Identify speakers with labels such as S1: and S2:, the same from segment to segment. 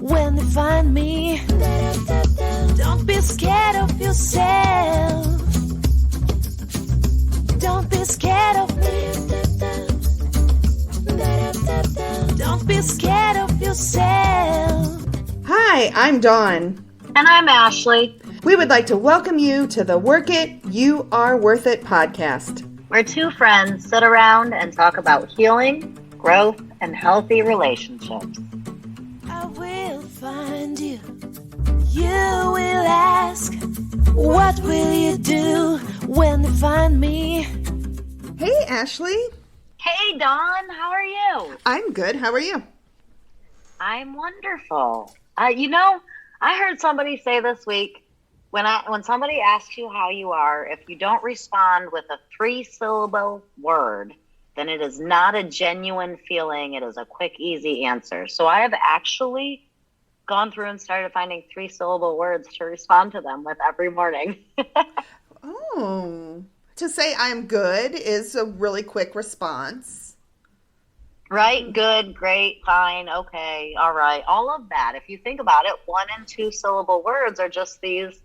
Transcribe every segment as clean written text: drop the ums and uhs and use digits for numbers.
S1: when they find me. Don't be scared of yourself. Don't be scared of me. Don't be scared of yourself.
S2: Hi, I'm Dawn.
S3: And I'm Ashley.
S2: We would like to welcome you to the Work It, You Are Worth It podcast.
S3: Where two friends sit around and talk about healing, growth, and healthy relationships.
S1: I will find you. You will ask, what will you do when they find me?
S2: Hey, Ashley.
S3: Hey, Dawn. How are you?
S2: I'm good. How are you?
S3: I'm wonderful. I heard somebody say this week, when somebody asks you how you are, if you don't respond with a 3-syllable word, then it is not a genuine feeling. It is a quick, easy answer. So I have actually gone through and started finding 3-syllable words to respond to them with every morning.
S2: Oh, to say I'm good is a really quick response.
S3: Right? Good, great, fine, okay, all right. All of that. If you think about it, 1- and 2-syllable words are just these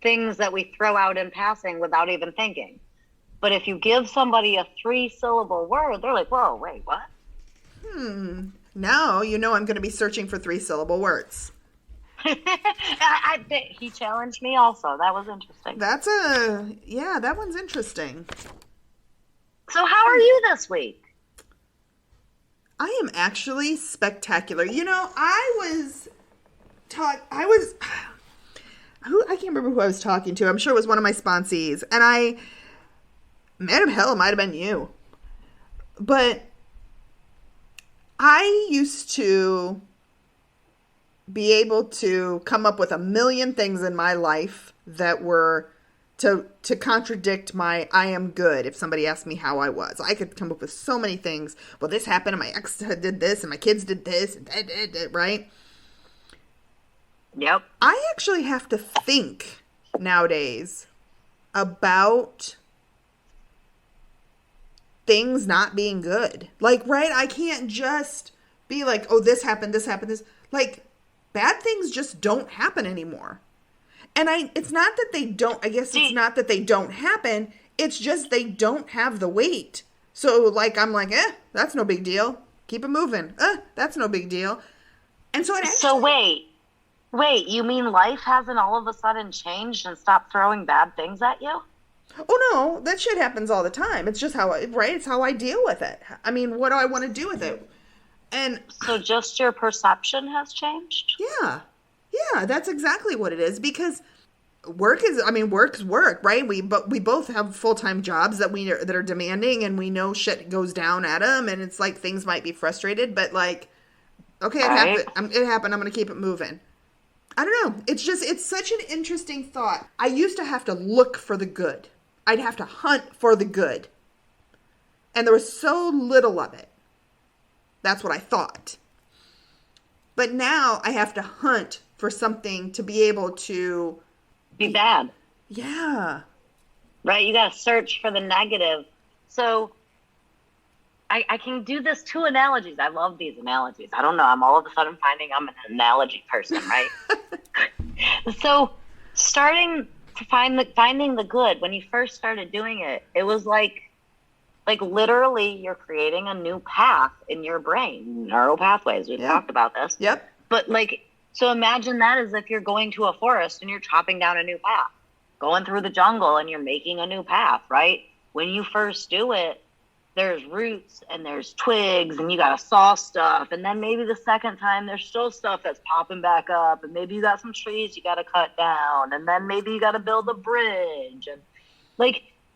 S3: things that we throw out in passing without even thinking. But if you give somebody a 3-syllable word, they're like, whoa, wait, what?
S2: Now you know I'm going to be searching for 3-syllable words.
S3: He challenged me also. That was interesting.
S2: That one's interesting.
S3: So how are you this week?
S2: I am actually spectacular. I can't remember who I was talking to. I'm sure it was one of my sponsees. And it might have been you. But I used to be able to come up with a million things in my life that were to contradict my I am good if somebody asked me how I was. I could come up with so many things. Well, this happened and my ex did this and my kids did this and that, right?
S3: Yep.
S2: I actually have to think nowadays about things not being good. Like, right? I can't just be like, oh, this happened, this. Like, bad things just don't happen anymore. And it's not that they don't, I guess it's not that they don't happen. It's just they don't have the weight. So, like, I'm like, that's no big deal. Keep it moving. That's no big deal. And so
S3: Wait, you mean life hasn't all of a sudden changed and stopped throwing bad things at you?
S2: Oh, no, that shit happens all the time. It's just it's how I deal with it. I mean, what do I want to do with it? And
S3: so just your perception has changed?
S2: Yeah, that's exactly what it is. Because work's work, right? We both have full-time jobs that are demanding, and we know shit goes down at them, and it's like things might be frustrated, but like, okay, it happened. I'm going to keep it moving. I don't know. It's such an interesting thought. I used to have to look for the good. I'd have to hunt for the good. And there was so little of it. That's what I thought. But now I have to hunt for something to be able to
S3: be bad.
S2: Yeah.
S3: Right? You got to search for the negative. So I can do this 2 analogies. I love these analogies. I don't know. I'm all of a sudden finding I'm an analogy person, right? So starting to finding the good, when you first started doing it, it was like literally you're creating a new path in your brain, neural pathways. We've talked about this.
S2: Yep.
S3: But so imagine that as if you're going to a forest and you're chopping down a new path, going through the jungle and you're making a new path, right? When you first do it, there's roots and there's twigs and you got to saw stuff. And then maybe the second time there's still stuff that's popping back up. And maybe you got some trees you got to cut down. And then maybe you got to build a bridge. And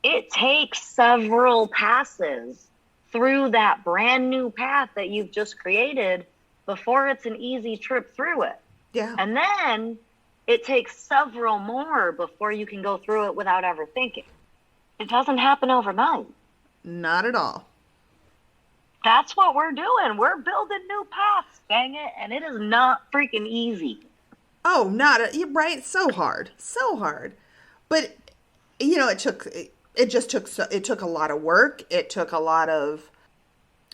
S3: it takes several passes through that brand new path that you've just created before it's an easy trip through it.
S2: Yeah.
S3: And then it takes several more before you can go through it without ever thinking. It doesn't happen overnight.
S2: Not at all.
S3: That's what we're doing. We're building new paths, dang it. And it is not freaking easy.
S2: Oh, right? So hard. But, it took a lot of work. It took a lot of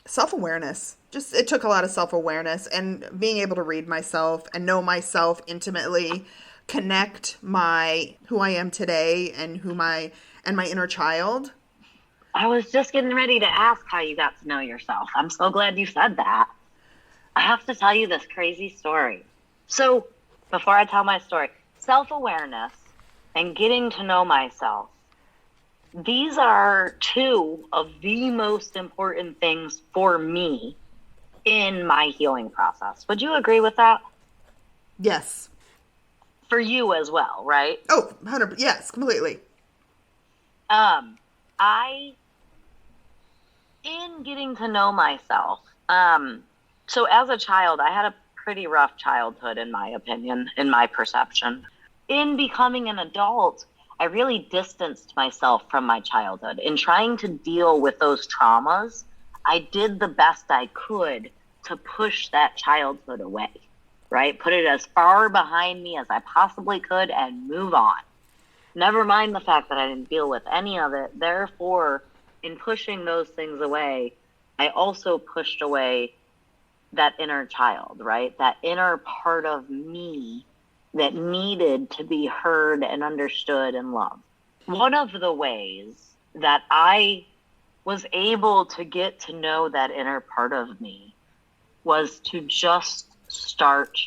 S2: Self-awareness. Just, it took a lot of self-awareness and being able to read myself and know myself intimately, connect my who I am today and my inner child.
S3: I was just getting ready to ask how you got to know yourself. I'm so glad you said that. I have to tell you this crazy story. So, before I tell my story, self-awareness and getting to know myself, these are two of the most important things for me in my healing process. Would you agree with that?
S2: Yes.
S3: For you as well, right?
S2: Oh, 100%. Yes, completely.
S3: In getting to know myself, so as a child, I had a pretty rough childhood, in my opinion, in my perception. In becoming an adult, I really distanced myself from my childhood. In trying to deal with those traumas, I did the best I could to push that childhood away, right? Put it as far behind me as I possibly could and move on. Never mind the fact that I didn't deal with any of it. Therefore, in pushing those things away, I also pushed away that inner child, right? That inner part of me that needed to be heard and understood and loved. One of the ways that I was able to get to know that inner part of me was to just start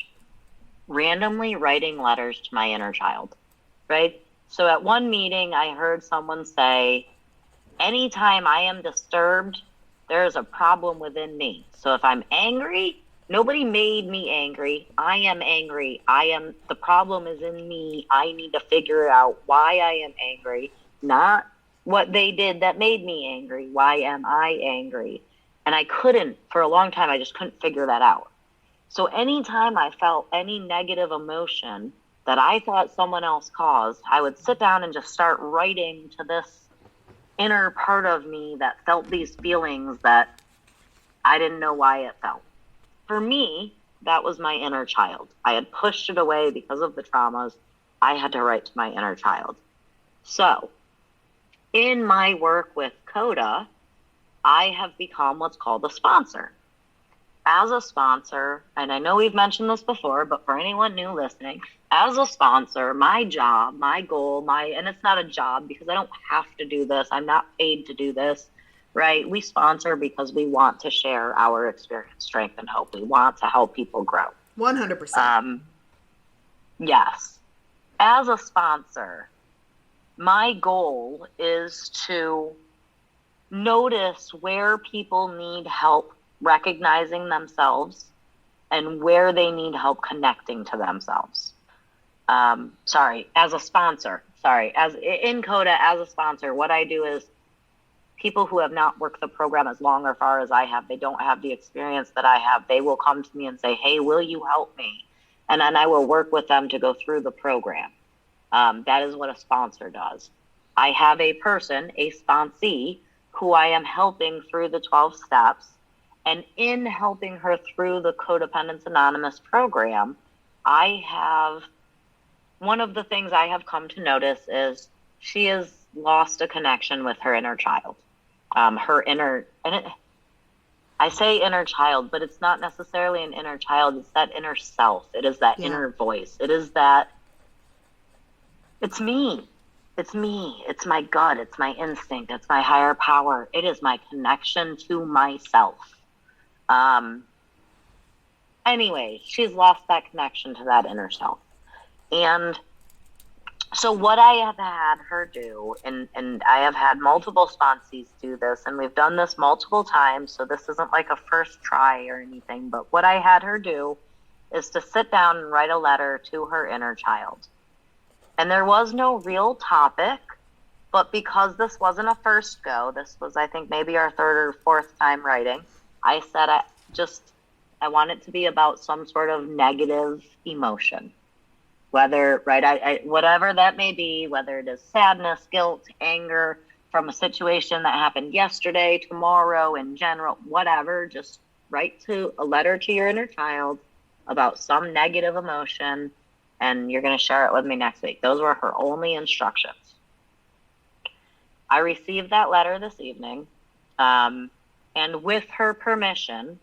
S3: randomly writing letters to my inner child, right? So at one meeting, I heard someone say, anytime I am disturbed, there is a problem within me. So if I'm angry, nobody made me angry. I am angry. The problem is in me. I need to figure out why I am angry, not what they did that made me angry. Why am I angry? And I couldn't, for a long time, I just couldn't figure that out. So anytime I felt any negative emotion that I thought someone else caused, I would sit down and just start writing to this inner part of me that felt these feelings that I didn't know why it felt. For me, that was my inner child. I had pushed it away because of the traumas. I had to write to my inner child. So, in my work with CODA, I have become what's called a sponsor. As a sponsor, and I know we've mentioned this before, but for anyone new listening, as a sponsor, my job, my goal, and it's not a job because I don't have to do this. I'm not paid to do this, right? We sponsor because we want to share our experience, strength, and hope. We want to help people grow.
S2: 100%.
S3: Yes. As a sponsor, my goal is to notice where people need help recognizing themselves and where they need help connecting to themselves. As a sponsor, as in CODA, as a sponsor, what I do is people who have not worked the program as long or far as I have, they don't have the experience that I have. They will come to me and say, hey, will you help me? And then I will work with them to go through the program. That is what a sponsor does. I have a person, a sponsee, who I am helping through the 12 steps. And in helping her through the Codependence Anonymous program, one of the things I have come to notice is she has lost a connection with her inner child. I say inner child, but it's not necessarily an inner child. It's that inner self. It is that inner voice. It is that, it's me. It's me. It's my gut. It's my instinct. It's my higher power. It is my connection to myself. Anyway, she's lost that connection to that inner self. And so what I have had her do, and I have had multiple sponsees do this, and we've done this multiple times, so this isn't like a first try or anything, but what I had her do is to sit down and write a letter to her inner child. And there was no real topic, but because this wasn't a first go, this was, I think, maybe our third or fourth time writing, I said I want it to be about some sort of negative emotion. Whether, right, whatever that may be, whether it is sadness, guilt, anger from a situation that happened yesterday, tomorrow, in general, whatever, just write to a letter to your inner child about some negative emotion, and you're going to share it with me next week. Those were her only instructions. I received that letter this evening, and And with her permission,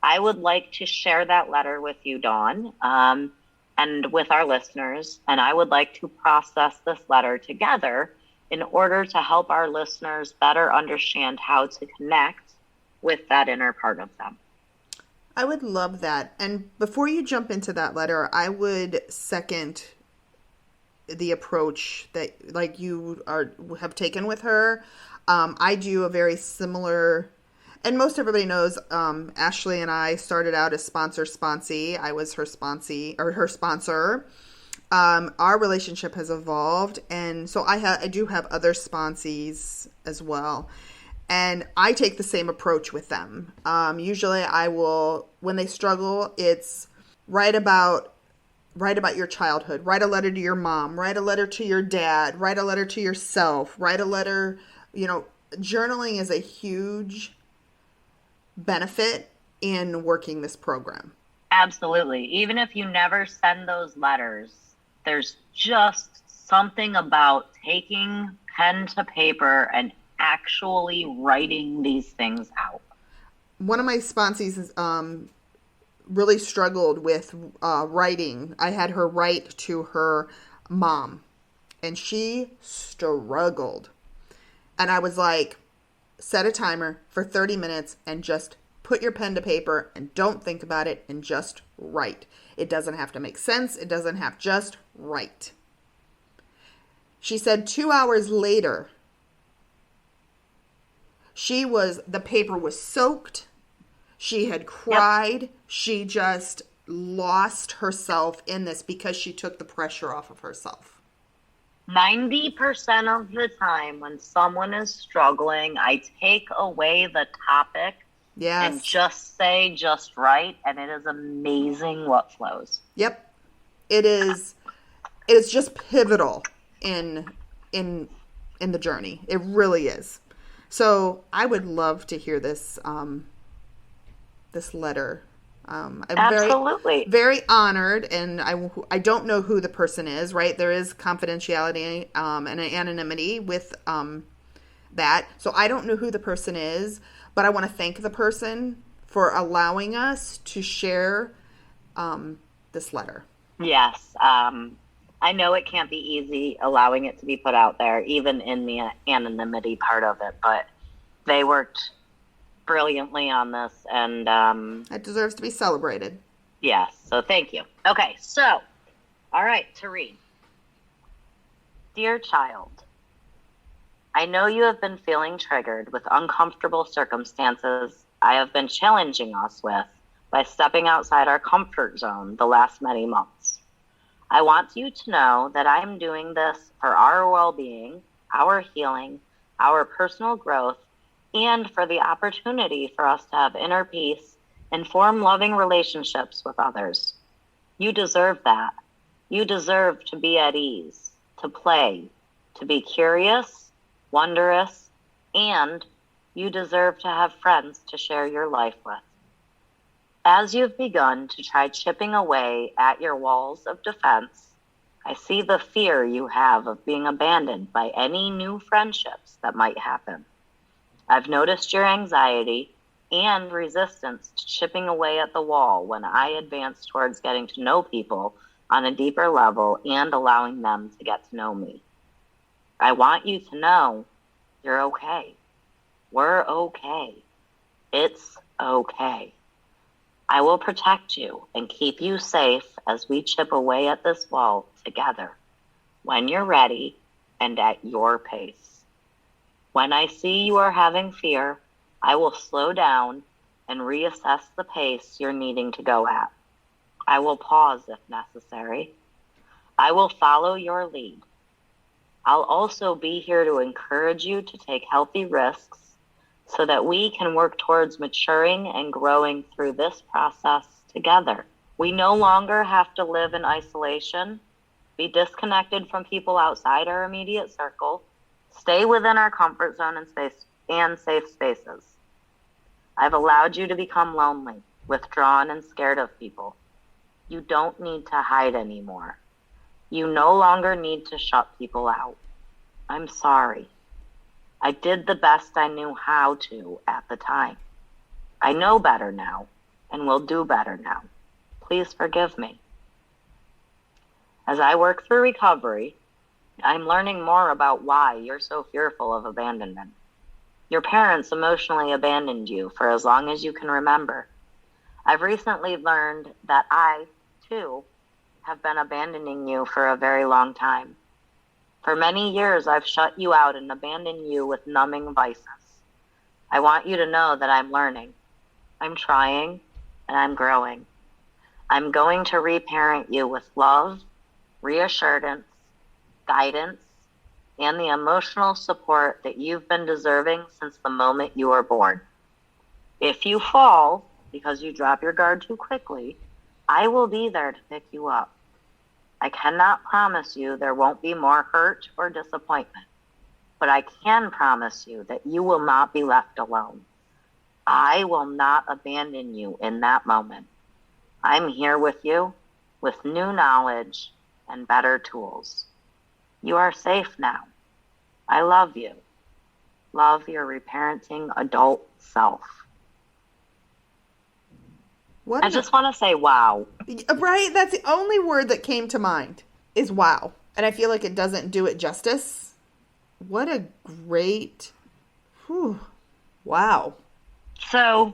S3: I would like to share that letter with you, Dawn, and with our listeners. And I would like to process this letter together in order to help our listeners better understand how to connect with that inner part of them.
S2: I would love that. And before you jump into that letter, I would second the approach that like you have taken with her. I do a very similar, and most everybody knows, Ashley and I started out as sponsee. I was her sponsee or her sponsor. Our relationship has evolved, and so I do have other sponsees as well. And I take the same approach with them. Usually I will, when they struggle, it's write about your childhood. Write a letter to your mom. Write a letter to your dad. Write a letter to yourself. Write a letter, journaling is a huge benefit in working this program.
S3: Absolutely. Even if you never send those letters, there's just something about taking pen to paper and actually writing these things out.
S2: One of my sponsees really struggled with writing. I had her write to her mom, and she struggled. And I was like, set a timer for 30 minutes and just put your pen to paper and don't think about it and just write. It doesn't have to make sense. It doesn't have, just write. She said 2 hours later, the paper was soaked. She had cried. Yep. She just lost herself in this because she took the pressure off of herself.
S3: 90% of the time when someone is struggling, I take away the topic and just say, just write, and it is amazing what flows.
S2: Yep. It is just pivotal in the journey. It really is. So I would love to hear this this letter. I'm
S3: Absolutely.
S2: very honored, and I don't know who the person is, right? There is confidentiality and anonymity with that. So I don't know who the person is, but I want to thank the person for allowing us to share this letter.
S3: Yes. I know it can't be easy allowing it to be put out there, even in the anonymity part of it, but they worked brilliantly on this, and
S2: it deserves to be celebrated.
S3: Yes, so thank you. Okay, so, all right, to read. Dear child, I know you have been feeling triggered with uncomfortable circumstances I have been challenging us with by stepping outside our comfort zone the last many months. I want you to know that I am doing this for our well-being, our healing, our personal growth, and for the opportunity for us to have inner peace and form loving relationships with others. You deserve that. You deserve to be at ease, to play, to be curious, wondrous, and you deserve to have friends to share your life with. As you've begun to try chipping away at your walls of defense, I see the fear you have of being abandoned by any new friendships that might happen. I've noticed your anxiety and resistance to chipping away at the wall when I advance towards getting to know people on a deeper level and allowing them to get to know me. I want you to know you're okay. We're okay. It's okay. I will protect you and keep you safe as we chip away at this wall together, when you're ready and at your pace. When I see you are having fear, I will slow down and reassess the pace you're needing to go at. I will pause if necessary. I will follow your lead. I'll also be here to encourage you to take healthy risks so that we can work towards maturing and growing through this process together. We no longer have to live in isolation, be disconnected from people outside our immediate circle, stay within our comfort zone and safe spaces. I've allowed you to become lonely, withdrawn, and scared of people. You don't need to hide anymore. You no longer need to shut people out. I'm sorry. I did the best I knew how to at the time. I know better now and will do better now. Please forgive me. As I work through recovery, I'm learning more about why you're so fearful of abandonment. Your parents emotionally abandoned you for as long as you can remember. I've recently learned that I, too, have been abandoning you for a very long time. For many years, I've shut you out and abandoned you with numbing vices. I want you to know that I'm learning. I'm trying, and I'm growing. I'm going to reparent you with love, reassurance, guidance, and the emotional support that you've been deserving since the moment you were born. If you fall because you drop your guard too quickly, I will be there to pick you up. I cannot promise you there won't be more hurt or disappointment, but I can promise you that you will not be left alone. I will not abandon you in that moment. I'm here with you with new knowledge and better tools. You are safe now. I love you. Love your reparenting adult self. I just want to say wow.
S2: Right? That's the only word that came to mind is wow. And I feel like it doesn't do it justice. What a great, wow.
S3: So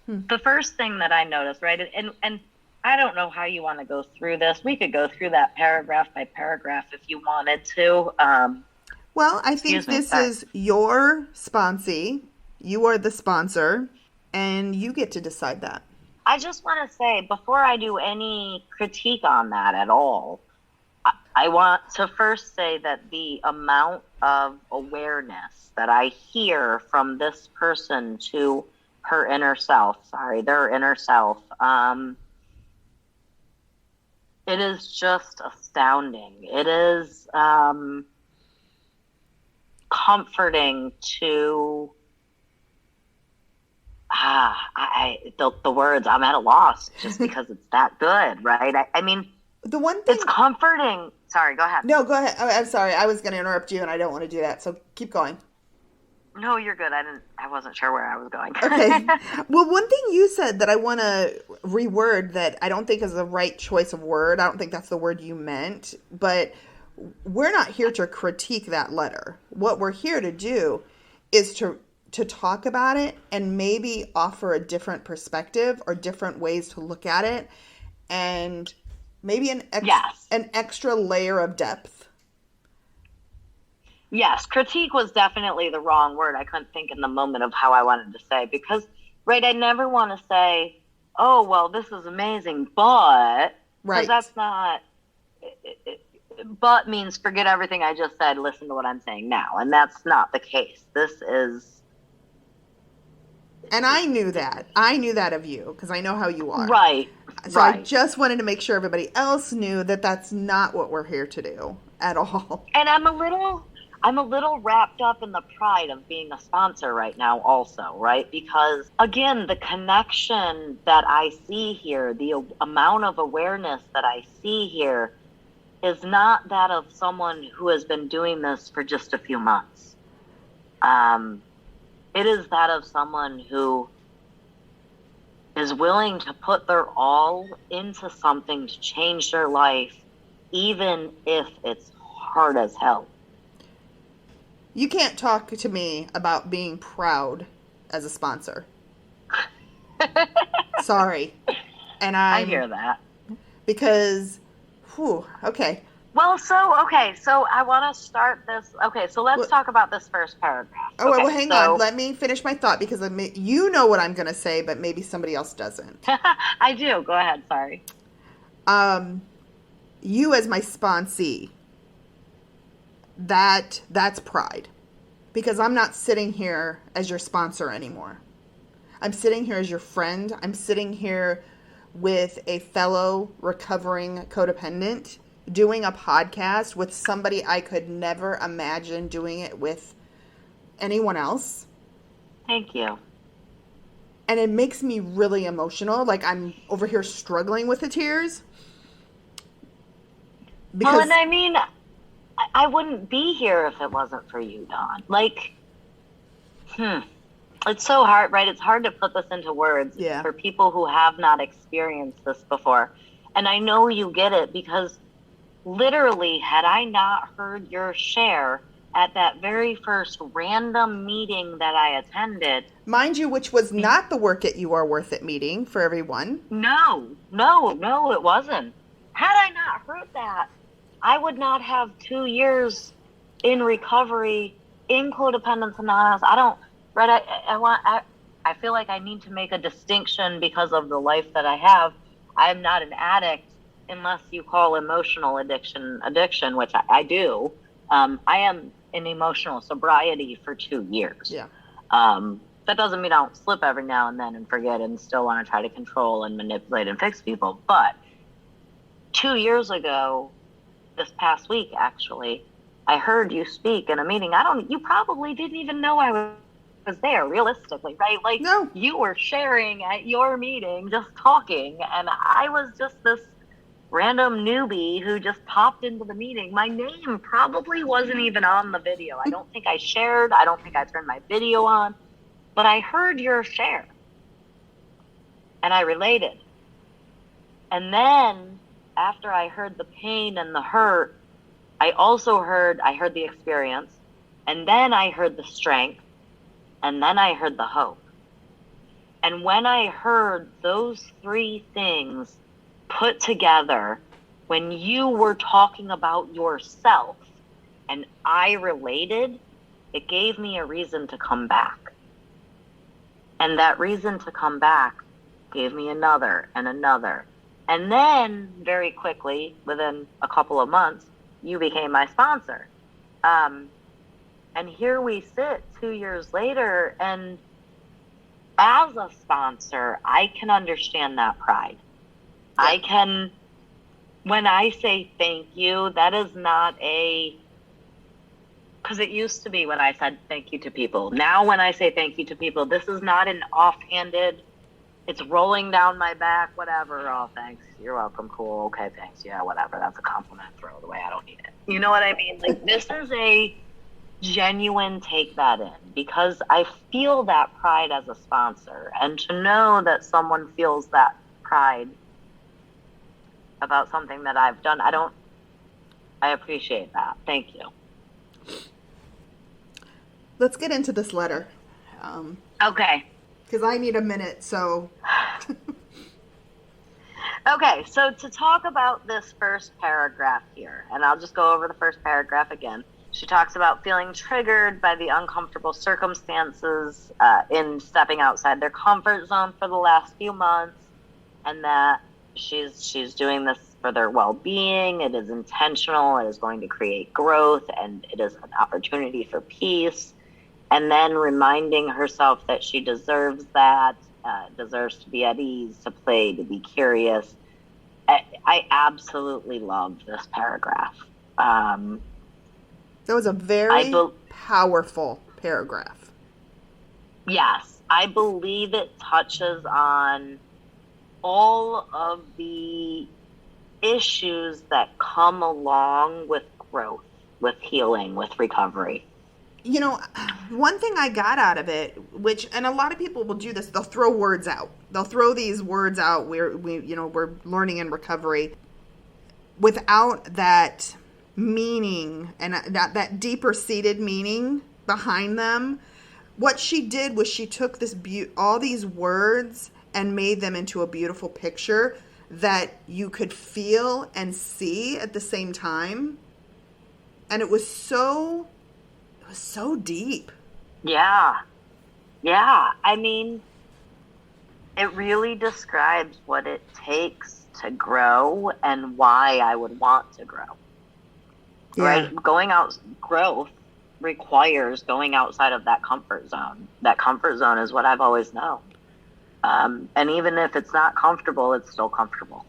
S3: the first thing that I noticed, right, and I don't know how you want to go through this. We could go through that paragraph by paragraph if you wanted to.
S2: Well, I think this is your sponsee. You are the sponsor, and you get to decide that.
S3: I just want to say, before I do any critique on that at all, I want to first say that the amount of awareness that I hear from this person to their inner self, it is just astounding. It is comforting to the words. I'm at a loss just because it's that good, right? I mean,
S2: the one thing
S3: it's comforting. Sorry, go ahead.
S2: No, go ahead. I'm sorry. I was going to interrupt you, and I don't want to do that. So keep going.
S3: No, you're good. I wasn't sure where I was going.
S2: Okay. Well, one thing you said that I want to reword that I don't think is the right choice of word. I don't think that's the word you meant, but we're not here to critique that letter. What we're here to do is to talk about it and maybe offer a different perspective or different ways to look at it, and maybe an extra layer of depth.
S3: Yes, critique was definitely the wrong word. I couldn't think in the moment of how I wanted to say, because, right, I never want to say, oh, well, this is amazing, but, because that's not, but means forget everything I just said, listen to what I'm saying now, and that's not the case. This is.
S2: And I knew that. I knew that of you, because I know how you are.
S3: Right.
S2: So I just wanted to make sure everybody else knew that that's not what we're here to do at all.
S3: And I'm a little wrapped up in the pride of being a sponsor right now also, right? Because, again, the connection that I see here, the amount of awareness that I see here is not that of someone who has been doing this for just a few months. It is that of someone who is willing to put their all into something to change their life, even if it's hard as hell.
S2: You can't talk to me about being proud as a sponsor. Sorry. And
S3: I hear that.
S2: Because, okay.
S3: Well, so I want to start this. Okay, so let's talk about this first paragraph.
S2: Oh, well, hang on. Let me finish my thought, because you know what I'm going to say, but maybe somebody else doesn't.
S3: I do. Go ahead. Sorry.
S2: You as my sponsee, that's pride, because I'm not sitting here as your sponsor anymore. I'm sitting here as your friend. I'm sitting here with a fellow recovering codependent, doing a podcast with somebody I could never imagine doing it with anyone else.
S3: Thank you.
S2: And it makes me really emotional. Like, I'm over here struggling with the tears.
S3: Well, and I mean, I wouldn't be here if it wasn't for you, Dawn. Like, It's so hard, right? It's hard to put this into words for people who have not experienced this before. And I know you get it because literally, had I not heard your share at that very first random meeting that I attended.
S2: Mind you, which was not the Work It, You Are Worth It meeting for everyone.
S3: No, it wasn't. Had I not heard that, I would not have 2 years in recovery, in Codependence Anonymous. I feel like I need to make a distinction because of the life that I have. I am not an addict unless you call emotional addiction, which I do. I am in emotional sobriety for 2 years.
S2: Yeah.
S3: That doesn't mean I don't slip every now and then and forget and still want to try to control and manipulate and fix people. But 2 years ago, this past week, actually, I heard you speak in a meeting. You probably didn't even know I was there, realistically, right? Like,
S2: no.
S3: You were sharing at your meeting, just talking, and I was just this random newbie who just popped into the meeting. My name probably wasn't even on the video. I don't think I shared. I don't think I turned my video on. But I heard your share. And I related. And then, after I heard the pain and the hurt, I heard the experience. And then I heard the strength. And then I heard the hope. And when I heard those three things put together, when you were talking about yourself and I related, it gave me a reason to come back. And that reason to come back gave me another and another. And then very quickly, within a couple of months, you became my sponsor. And here we sit 2 years later, and as a sponsor, I can understand that pride. Yeah. When I say thank you, that is not because it used to be when I said thank you to people. Now when I say thank you to people, this is not an offhanded, it's rolling down my back, whatever. Oh, thanks. You're welcome. Cool. Okay, thanks. Yeah, whatever. That's a compliment. Throw it away. I don't need it. You know what I mean? Like, this is a genuine take that in, because I feel that pride as a sponsor, and to know that someone feels that pride about something that I've done, I appreciate that. Thank you.
S2: Let's get into this letter.
S3: Okay.
S2: Because I need a minute, so.
S3: Okay, so to talk about this first paragraph here, and I'll just go over the first paragraph again. She talks about feeling triggered by the uncomfortable circumstances in stepping outside their comfort zone for the last few months, and that she's doing this for their well-being. It is intentional. It is going to create growth, and it is an opportunity for peace. And then reminding herself that she deserves that, deserves to be at ease, to play, to be curious. I absolutely love this paragraph.
S2: That was a very powerful paragraph.
S3: Yes, I believe it touches on all of the issues that come along with growth, with healing, with recovery.
S2: You know, one thing I got out of it, and a lot of people will do this, they'll throw words out. They'll throw these words out. We're learning in recovery without that meaning and that deeper seated meaning behind them. What she did was she took all these words and made them into a beautiful picture that you could feel and see at the same time. And it was so deep.
S3: Yeah. I mean, it really describes what it takes to grow and why I would want to grow. Yeah. Right? Growth requires going outside of that comfort zone. That comfort zone is what I've always known. And even if it's not comfortable, it's still comfortable.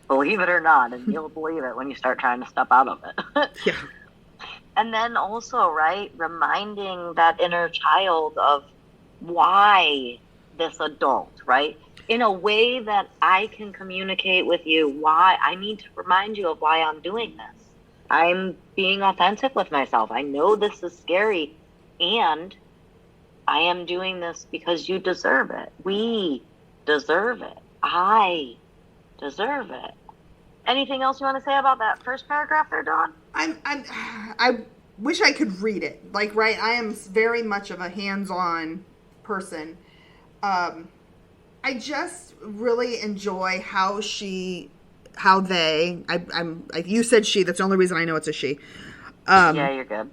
S3: Believe it or not, and you'll believe it when you start trying to step out of it.
S2: Yeah.
S3: And then also, right, reminding that inner child of why this adult, right, in a way that I can communicate with you why I need to remind you of why I'm doing this. I'm being authentic with myself. I know this is scary, and I am doing this because you deserve it. We deserve it. I deserve it. Anything else you want to say about that first paragraph there, Dawn?
S2: I wish I could read it. Like, right, I am very much of a hands-on person. I just really enjoy how they, you said she, that's the only reason I know it's a she.
S3: Yeah, you're good.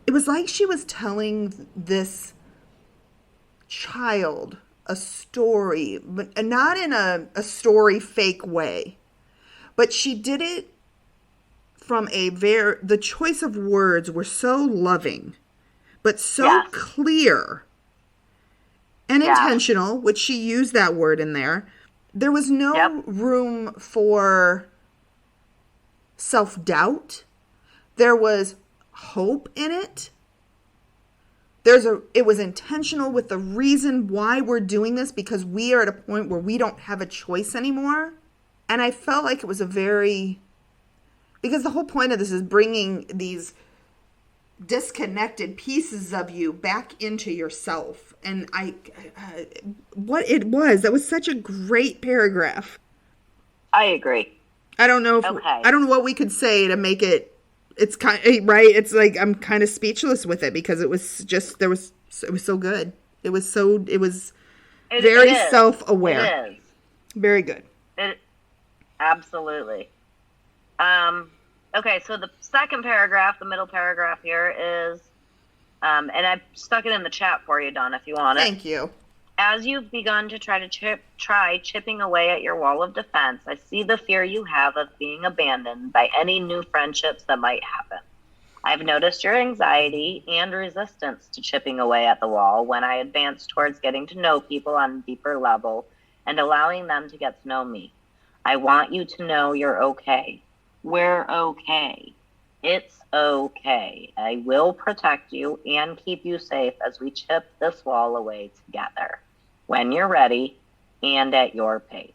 S2: It was like she was telling this child a story, but not in a story fake way. But she did it from the choice of words were so loving, but so clear and intentional, which she used that word in there. There was no room for self-doubt. There was hope in it. It was intentional with the reason why we're doing this, because we are at a point where we don't have a choice anymore. And I felt like it was because the whole point of this is bringing these disconnected pieces of you back into yourself. And that was such a great paragraph.
S3: I agree.
S2: I don't know what we could say to make it, it's kind of, right? It's like, I'm kind of speechless with it because it was just, it was so good. It was very self-aware.
S3: It is.
S2: Very good.
S3: Absolutely. Okay, so the second paragraph, the middle paragraph here is, and I stuck it in the chat for you, Dawn, if you want it.
S2: Thank you.
S3: As you've begun to try chipping away at your wall of defense, I see the fear you have of being abandoned by any new friendships that might happen. I've noticed your anxiety and resistance to chipping away at the wall when I advance towards getting to know people on a deeper level and allowing them to get to know me. I want you to know you're okay. We're okay. It's okay. I will protect you and keep you safe as we chip this wall away together. When you're ready and at your pace.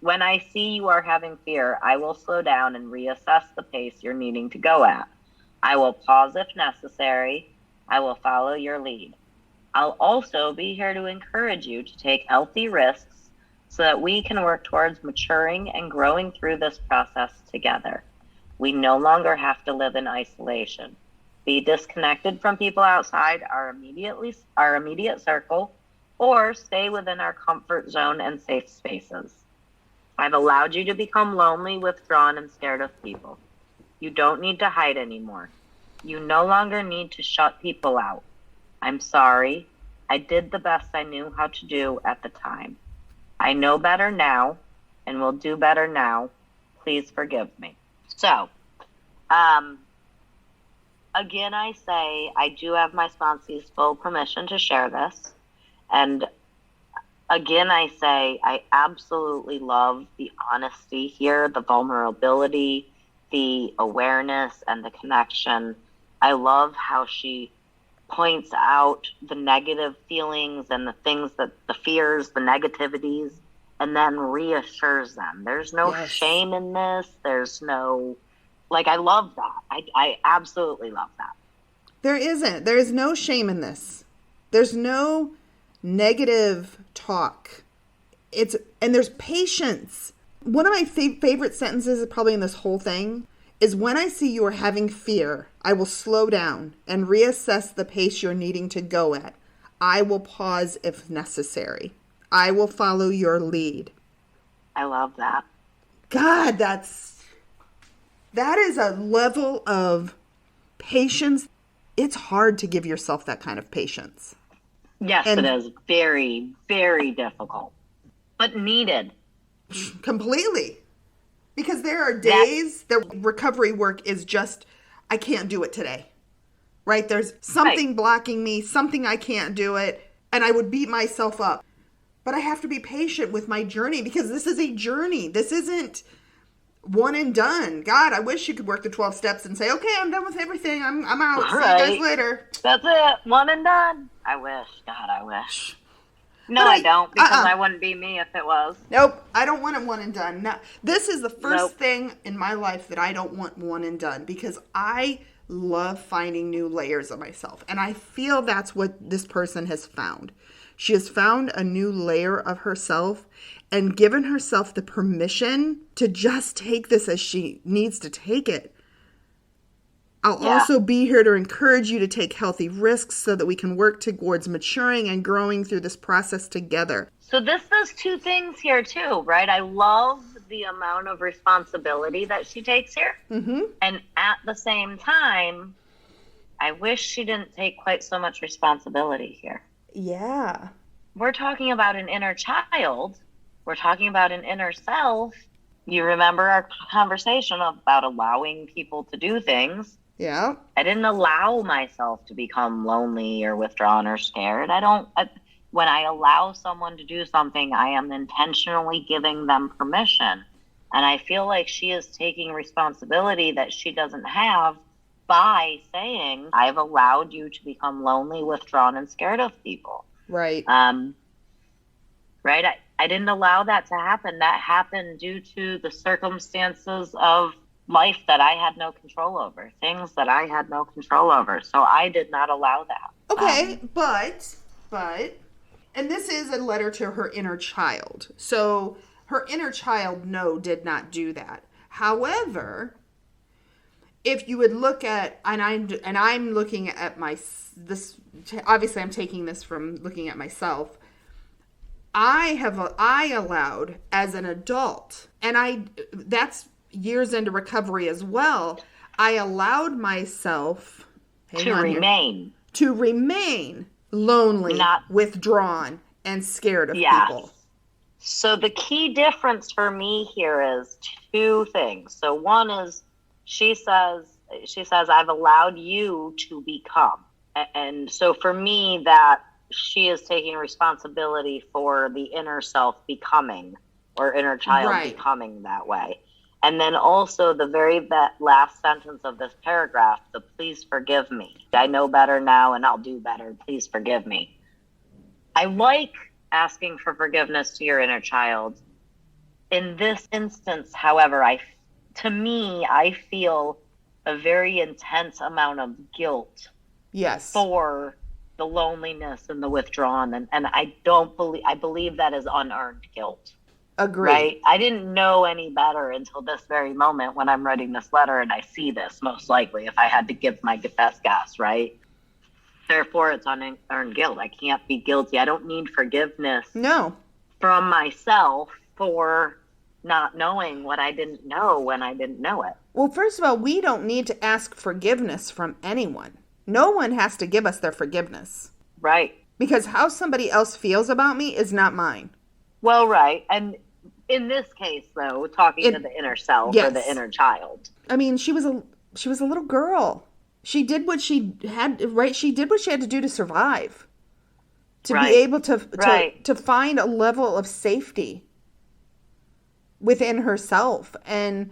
S3: When I see you are having fear, I will slow down and reassess the pace you're needing to go at. I will pause if necessary. I will follow your lead. I'll also be here to encourage you to take healthy risks so that we can work towards maturing and growing through this process together. We no longer have to live in isolation. Be disconnected from people outside our immediate circle, or stay within our comfort zone and safe spaces. I've allowed you to become lonely, withdrawn, and scared of people. You don't need to hide anymore. You no longer need to shut people out. I'm sorry. I did the best I knew how to do at the time. I know better now and will do better now. Please forgive me. So, again, I say I do have my sponsees' full permission to share this. And again, I say I absolutely love the honesty here, the vulnerability, the awareness, and the connection. I love how she points out the negative feelings and the things that the fears, the negativities, and then reassures them. There's no shame in this. There's no, I love that. I absolutely love that.
S2: There isn't. There is no shame in this. There's no negative talk. And there's patience. One of my favorite sentences probably in this whole thing is, when I see you are having fear, I will slow down and reassess the pace you're needing to go at. I will pause if necessary. I will follow your lead.
S3: I love that.
S2: God, that is a level of patience. It's hard to give yourself that kind of patience.
S3: Yes, it is. Very, very difficult, but needed.
S2: Completely. Because there are days that recovery work is just, I can't do it today. Right? There's something blocking me, something I can't do it, and I would beat myself up. But I have to be patient with my journey, because this is a journey. This isn't one and done. God, I wish you could work the 12 steps and say, okay, I'm done with everything. I'm out.
S3: All
S2: See
S3: right.
S2: you guys later.
S3: That's it. One and done. I wish. God, I wish. No, I don't, because I wouldn't be me if it was.
S2: Nope. I don't want it one and done. No, this is the first thing in my life that I don't want one and done, because I love finding new layers of myself. And I feel that's what this person has found. She has found a new layer of herself and given herself the permission to just take this as she needs to take it. I'll also be here to encourage you to take healthy risks so that we can work towards maturing and growing through this process together.
S3: So this does two things here too, right? I love the amount of responsibility that she takes here.
S2: Mm-hmm.
S3: And at the same time, I wish she didn't take quite so much responsibility here.
S2: Yeah.
S3: We're talking about an inner child. We're talking about an inner self. You remember our conversation about allowing people to do things.
S2: Yeah.
S3: I didn't allow myself to become lonely or withdrawn or scared. When I allow someone to do something, I am intentionally giving them permission. And I feel like she is taking responsibility that she doesn't have by saying, I've allowed you to become lonely, withdrawn, and scared of people.
S2: Right.
S3: Right. I didn't allow that to happen. That happened due to the circumstances of life that I had no control over, things that I had no control over. So I did not allow that.
S2: Okay, but, and this is a letter to her inner child. So her inner child, no, did not do that. However, if you would look at, and I'm looking at this, obviously I'm taking this from looking at myself. I allowed as an adult, and that's years into recovery as well. I allowed myself to remain lonely, withdrawn, and scared of people.
S3: So the key difference for me here is two things. So one is she says, I've allowed you to become. And so for me, that she is taking responsibility for the inner self becoming, or inner child becoming that way. And then also the very last sentence of this paragraph, the please forgive me. I know better now and I'll do better. Please forgive me. I like asking for forgiveness to your inner child. In this instance, however, I feel a very intense amount of guilt.
S2: Yes.
S3: For the loneliness and the withdrawn. And I believe that is unearned guilt.
S2: Agree.
S3: Right? I didn't know any better until this very moment when I'm writing this letter and I see this, most likely, if I had to give my best guess, right? Therefore, it's unearned guilt. I can't be guilty. I don't need forgiveness from myself for not knowing what I didn't know when I didn't know it.
S2: Well, first of all, we don't need to ask forgiveness from anyone. No one has to give us their forgiveness.
S3: Right.
S2: Because how somebody else feels about me is not mine.
S3: Well, right. And in this case, though, talking to the inner self or the inner child.
S2: I mean, she was a little girl. She did what she had, right? She did what she had to do to survive. To be able to find a level of safety within herself. And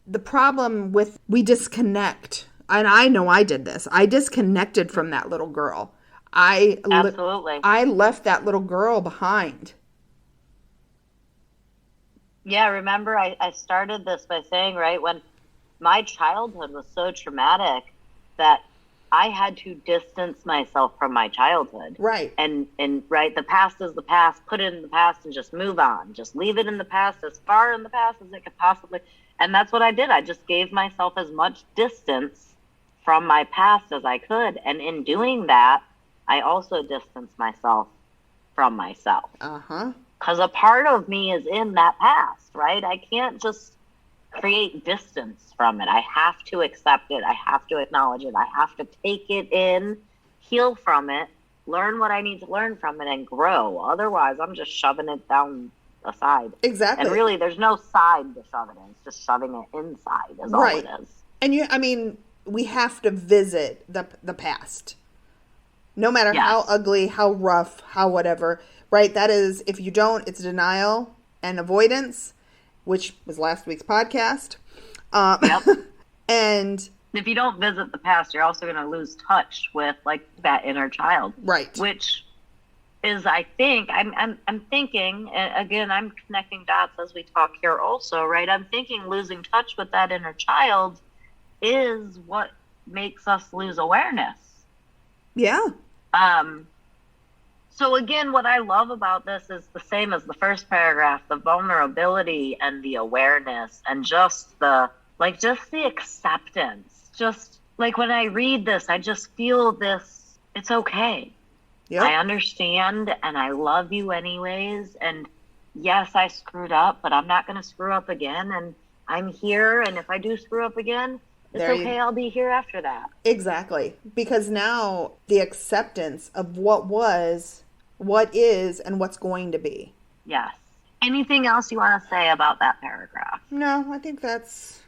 S2: the problem with, we disconnect. And I know I did this. I disconnected from that little girl.
S3: Absolutely.
S2: I left that little girl behind.
S3: Yeah, remember I started this by saying, right, when my childhood was so traumatic that I had to distance myself from my childhood.
S2: Right.
S3: And right, the past is the past, put it in the past and just move on. Just leave it in the past, as far in the past as it could possibly. And that's what I did. I just gave myself as much distance from my past as I could. And in doing that, I also distanced myself from myself.
S2: Uh-huh.
S3: Because a part of me is in that past, right? I can't just create distance from it. I have to accept it. I have to acknowledge it. I have to take it in, heal from it, learn what I need to learn from it, and grow. Otherwise, I'm just shoving it down the side.
S2: Exactly.
S3: And really, there's no side to shove it in. It's just shoving it inside is all it is.
S2: And we have to visit the past. No matter how ugly, how rough, how whatever. Right? That is, if you don't, it's denial and avoidance, which was last week's podcast. And
S3: if you don't visit the past, you're also going to lose touch with like that inner child.
S2: Right.
S3: Which is, I think, I'm thinking, again, I'm connecting dots as we talk here also, right? I'm thinking losing touch with that inner child is what makes us lose awareness.
S2: Yeah.
S3: So again, what I love about this is the same as the first paragraph, the vulnerability and the awareness and just the acceptance. Just like when I read this, I just feel this, it's okay.
S2: Yep.
S3: I understand and I love you anyways. And yes, I screwed up, but I'm not going to screw up again. And I'm here. And if I do screw up again, it's okay. I'll be here after that.
S2: Exactly. Because now the acceptance of what was, what is, and what's going to be.
S3: Yes. Anything else you want to say about that paragraph?
S2: No, I think that's...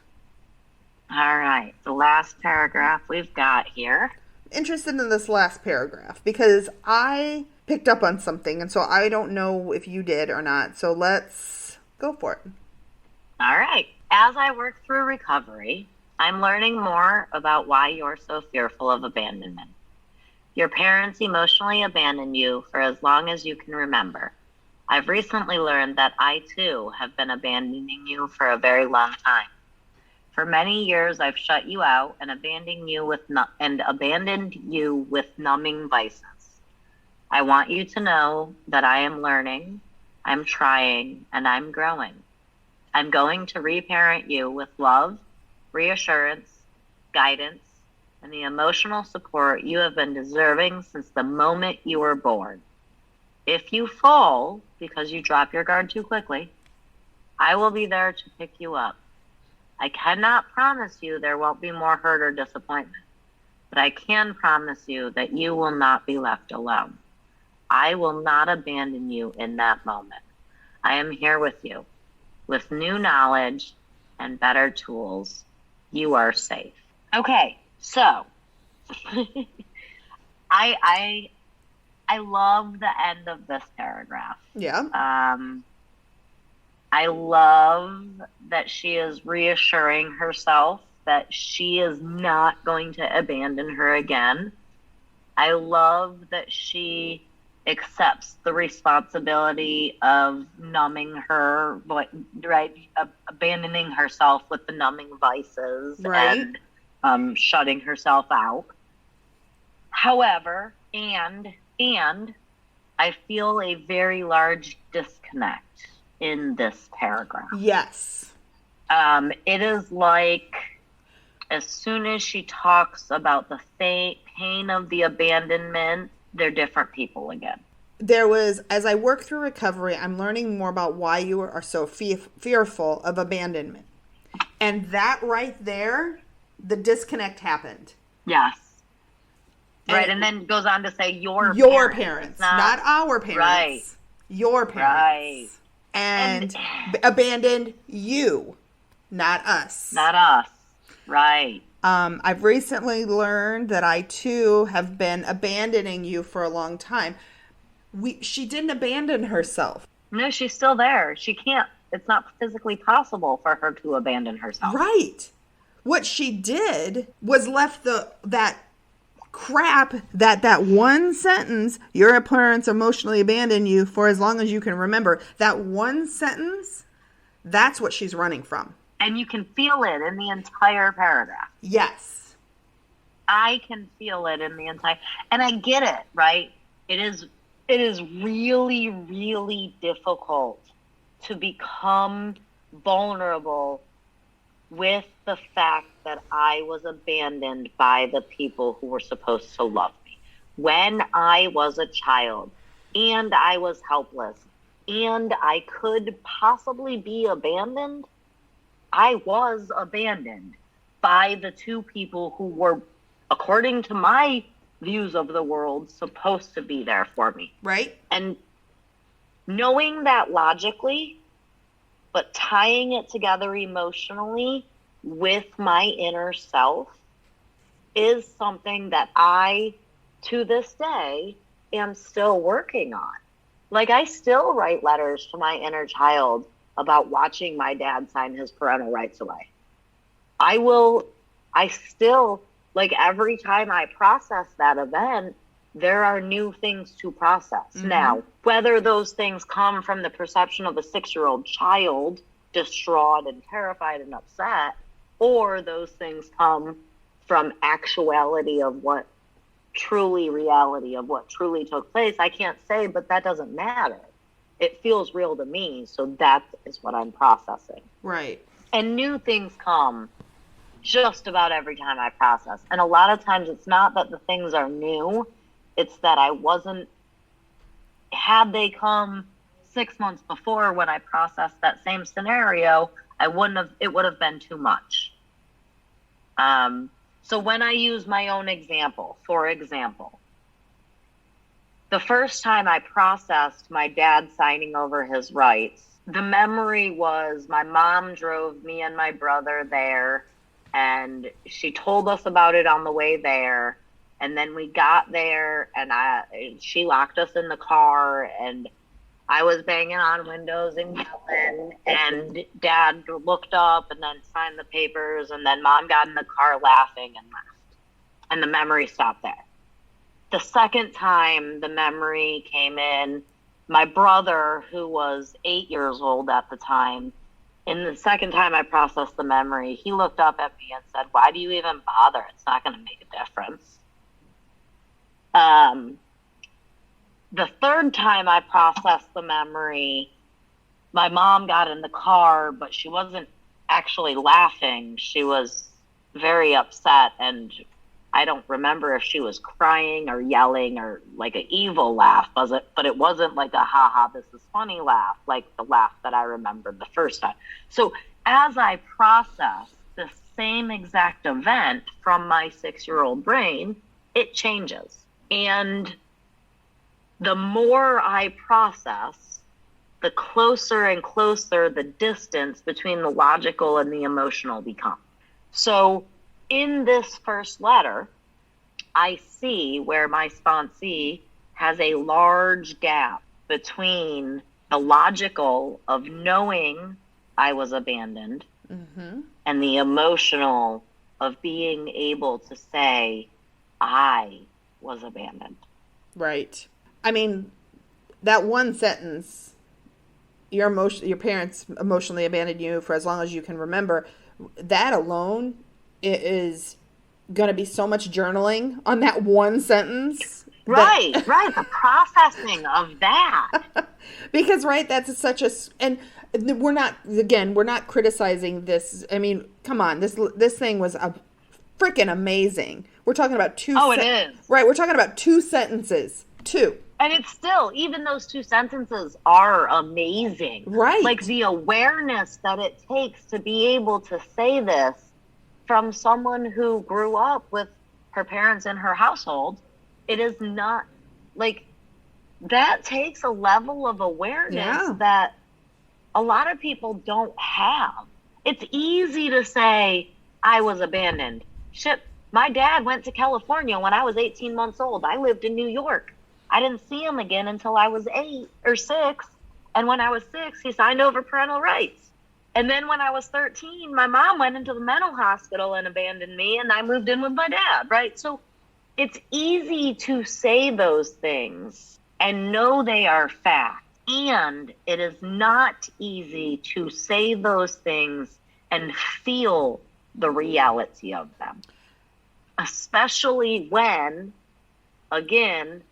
S3: All right. The last paragraph we've got here.
S2: Interested in this last paragraph because I picked up on something, and so I don't know if you did or not. So let's go for it.
S3: All right. As I work through recovery, I'm learning more about why you're so fearful of abandonment. Your parents emotionally abandoned you for as long as you can remember. I've recently learned that I, too, have been abandoning you for a very long time. For many years, I've shut you out and abandoned you with numbing vices. I want you to know that I am learning, I'm trying, and I'm growing. I'm going to reparent you with love, reassurance, guidance, and the emotional support you have been deserving since the moment you were born. If you fall because you drop your guard too quickly, I will be there to pick you up. I cannot promise you there won't be more hurt or disappointment, but I can promise you that you will not be left alone. I will not abandon you in that moment. I am here with you. With new knowledge and better tools, you are safe. Okay, so I love the end of this paragraph.
S2: Yeah.
S3: I love that she is reassuring herself that she is not going to abandon her again. I love that she accepts the responsibility of numbing her, right? Abandoning herself with the numbing vices,
S2: right,
S3: and shutting herself out. However, and I feel a very large disconnect in this paragraph.
S2: Yes.
S3: It is like as soon as she talks about the pain of the abandonment, they're different people again.
S2: There was, as I work through recovery, I'm learning more about why you are so fearful of abandonment. And that right there, the disconnect happened.
S3: Yes. Right, and then goes on to say your
S2: parents, not our parents. Right. Your parents.
S3: Right.
S2: And abandoned you, not us.
S3: Not us. Right.
S2: I've recently learned that I, too, have been abandoning you for a long time. She didn't abandon herself.
S3: No, she's still there. She can't. It's not physically possible for her to abandon herself.
S2: Right. What she did was left that crap, that one sentence, your parents emotionally abandoned you for as long as you can remember. That one sentence, that's what she's running from.
S3: And you can feel it in the entire paragraph.
S2: Yes.
S3: I can feel it in the entire, and I get it, right? It is really, really difficult to become vulnerable with the fact that I was abandoned by the people who were supposed to love me. When I was a child and I was helpless and I could possibly be abandoned, I was abandoned by the two people who were, according to my views of the world, supposed to be there for me.
S2: Right.
S3: And knowing that logically, but tying it together emotionally with my inner self is something that I, to this day, am still working on. Like, I still write letters to my inner child about watching my dad sign his parental rights away. I still, like, every time I process that event, there are new things to process. Mm-hmm. Now, whether those things come from the perception of a 6-year-old child distraught and terrified and upset, or those things come from actuality of what truly reality of what truly took place, I can't say, but that doesn't matter. It feels real to me, so that is what I'm processing.
S2: Right.
S3: And new things come just about every time I process. And a lot of times it's not that the things are new, it's that had they come 6 months before when I processed that same scenario, it would have been too much. So when I use my own example, for example, the first time I processed my dad signing over his rights, the memory was my mom drove me and my brother there, and she told us about it on the way there. And then we got there, and she locked us in the car, and I was banging on windows and yelling, and Dad looked up and then signed the papers, and then Mom got in the car laughing and left. And the memory stopped there. The second time the memory came in, my brother, who was 8 years old at the time, in the second time I processed the memory, he looked up at me and said, "Why do you even bother? It's not going to make a difference." The third time I processed the memory, my mom got in the car, but she wasn't actually laughing. She was very upset, and I don't remember if she was crying or yelling or like an evil laugh, was it? But it wasn't like a ha, this is funny laugh, like the laugh that I remembered the first time. So as I process the same exact event from my 6-year-old brain, it changes. And the more I process, the closer and closer the distance between the logical and the emotional become. So in this first letter, I see where my sponsee has a large gap between the logical of knowing I was abandoned and the emotional of being able to say I was abandoned.
S2: Right. I mean, that one sentence, your parents emotionally abandoned you for as long as you can remember, that alone is going to be so much journaling on that one sentence.
S3: Right. The processing of that.
S2: Because, right, that's such a, and we're not criticizing this. I mean, come on, this thing was freaking amazing. We're talking about two.
S3: Oh, it is.
S2: Right, we're talking about 2 sentences. 2.
S3: And it's still, even those 2 sentences are amazing.
S2: Right.
S3: Like the awareness that it takes to be able to say this from someone who grew up with her parents in her household. It is not, like, that takes a level of awareness that a lot of people don't have. It's easy to say, I was abandoned. Shit, my dad went to California when I was 18 months old. I lived in New York. I didn't see him again until I was 8 or 6. And when I was 6, he signed over parental rights. And then when I was 13, my mom went into the mental hospital and abandoned me, and I moved in with my dad, right? So it's easy to say those things and know they are fact. And it is not easy to say those things and feel the reality of them. Especially when, again,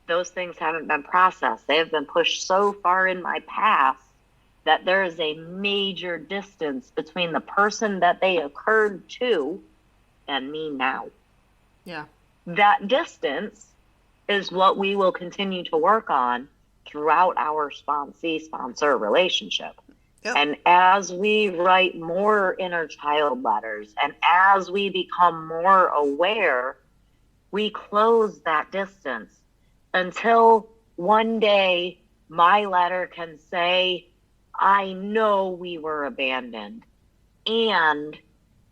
S3: those things haven't been processed. They have been pushed so far in my past that there is a major distance between the person that they occurred to and me now.
S2: Yeah.
S3: That distance is what we will continue to work on throughout our sponsee-sponsor relationship.
S2: Yep.
S3: And as we write more inner child letters and as we become more aware, we close that distance until one day my letter can say, I know we were abandoned, and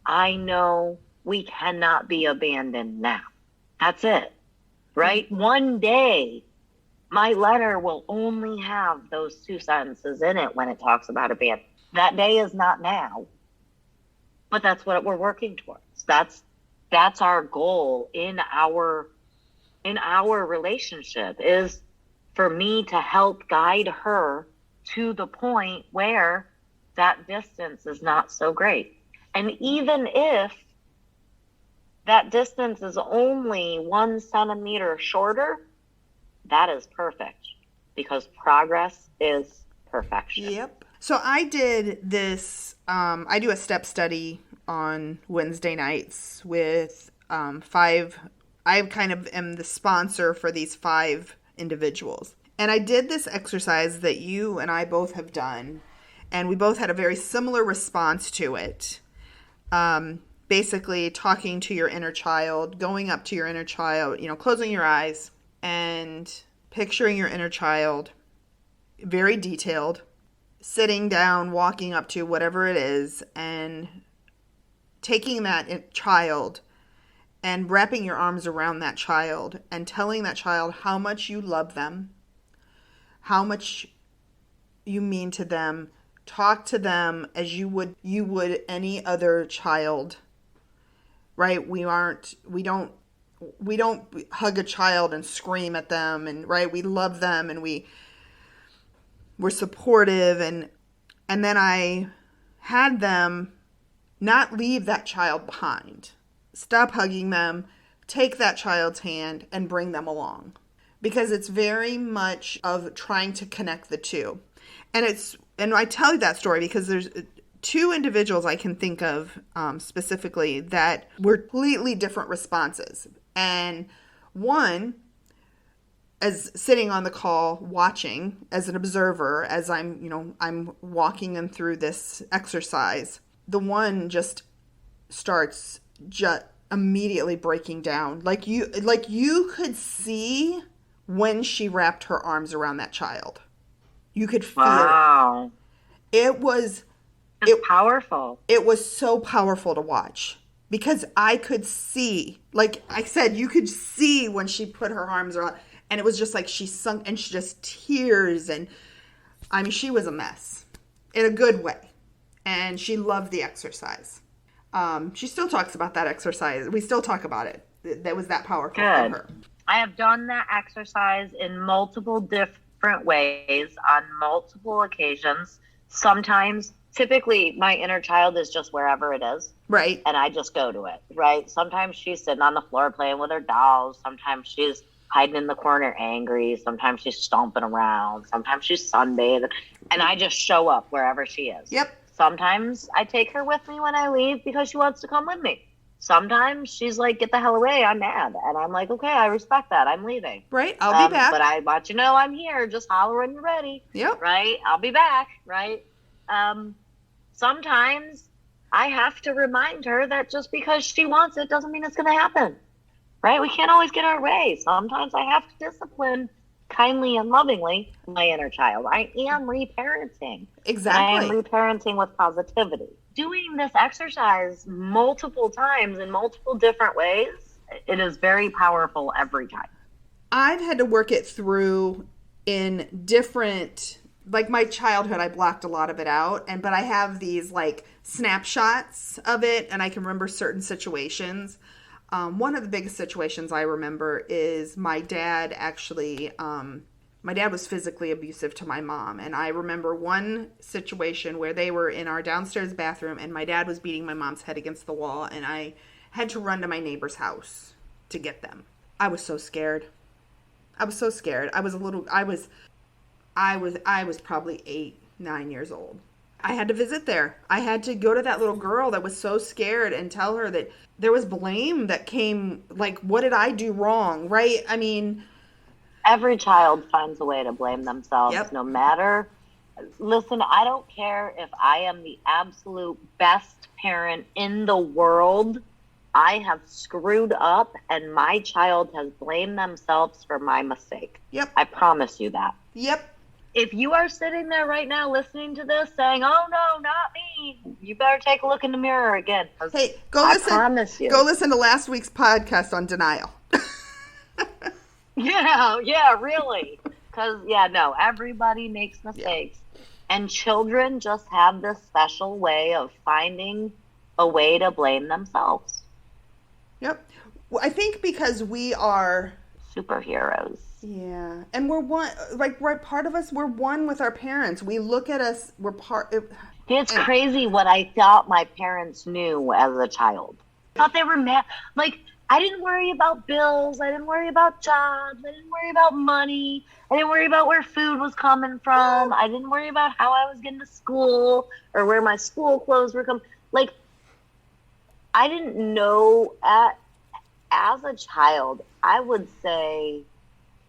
S3: I know we cannot be abandoned now. That's it, right? Mm-hmm. One day, my letter will only have those 2 sentences in it when it talks about abandonment. That day is not now, but that's what we're working towards. That's our goal in our relationship, is for me to help guide her to the point where that distance is not so great. And even if that distance is only 1 centimeter shorter, that is perfect, because progress is perfection.
S2: Yep. So I did this, I do a step study on Wednesday nights with 5, I kind of am the sponsor for these 5 individuals. And I did this exercise that you and I both have done, and we both had a very similar response to it. Basically talking to your inner child, going up to your inner child, closing your eyes and picturing your inner child, very detailed, sitting down, walking up to whatever it is, and taking that child and wrapping your arms around that child and telling that child how much you love them, how much you mean to them. Talk to them as you would any other child. Right? We don't hug a child and scream at them, and right? We love them, and we're supportive, and then I had them not leave that child behind. Stop hugging them, take that child's hand and bring them along. Because it's very much of trying to connect the two. And I tell you that story because there's 2 individuals I can think of specifically that were completely different responses. And one, as sitting on the call watching as an observer, as I'm walking them through this exercise, the one just starts immediately breaking down. Like you could see when she wrapped her arms around that child. You could feel
S3: wow.
S2: It was
S3: powerful.
S2: It was so powerful to watch because I could see, like I said, you could see when she put her arms around, and it was just like she sunk, and she just tears, and I mean, she was a mess in a good way, and she loved the exercise. She still talks about that exercise. We still talk about it. That was that powerful for her.
S3: I have done that exercise in multiple different ways on multiple occasions. Sometimes, typically, my inner child is just wherever it is.
S2: Right.
S3: And I just go to it, right? Sometimes she's sitting on the floor playing with her dolls. Sometimes she's hiding in the corner angry. Sometimes she's stomping around. Sometimes she's sunbathing. And I just show up wherever she is.
S2: Yep.
S3: Sometimes I take her with me when I leave because she wants to come with me. Sometimes she's like, get the hell away, I'm mad. And I'm like, okay, I respect that. I'm leaving.
S2: Right, I'll be back.
S3: But I want you to know I'm here. Just holler when you're ready.
S2: Yep.
S3: Right? I'll be back. Right? Sometimes I have to remind her that just because she wants it doesn't mean it's going to happen. Right? We can't always get our way. Sometimes I have to discipline kindly and lovingly my inner child. I am reparenting.
S2: Exactly.
S3: I am reparenting with positivity. Doing this exercise multiple times in multiple different ways, it is very powerful every time.
S2: I've had to work it through in different, like my childhood, I blocked a lot of it out, but I have these like snapshots of it, and I can remember certain situations. One of the biggest situations I remember is my dad actually, my dad was physically abusive to my mom. And I remember one situation where they were in our downstairs bathroom and my dad was beating my mom's head against the wall. And I had to run to my neighbor's house to get them. I was so scared. I was so scared. I was probably 8, 9 years old. I had to visit there. I had to go to that little girl that was so scared and tell her that there was blame that came, like, what did I do wrong, right? I mean,
S3: every child finds a way to blame themselves,
S2: yep.
S3: No matter. Listen, I don't care if I am the absolute best parent in the world. I have screwed up and my child has blamed themselves for my mistake.
S2: Yep.
S3: I promise you that.
S2: Yep.
S3: If you are sitting there right now listening to this saying, oh no, not me, you better take a look in the mirror again.
S2: Hey, I promise you. Go listen to last week's podcast on denial.
S3: Yeah, really. Because, everybody makes mistakes. Yeah. And children just have this special way of finding a way to blame themselves.
S2: Yep. Well, I think because we are
S3: superheroes.
S2: Yeah. And we're one, like, right, part of us, we're one with our parents. We look at us, we're part.
S3: It's crazy what I thought my parents knew as a child. thought they were mad. Like, I didn't worry about bills. I didn't worry about jobs. I didn't worry about money. I didn't worry about where food was coming from. I didn't worry about how I was getting to school or where my school clothes were coming. Like, I didn't know as a child, I would say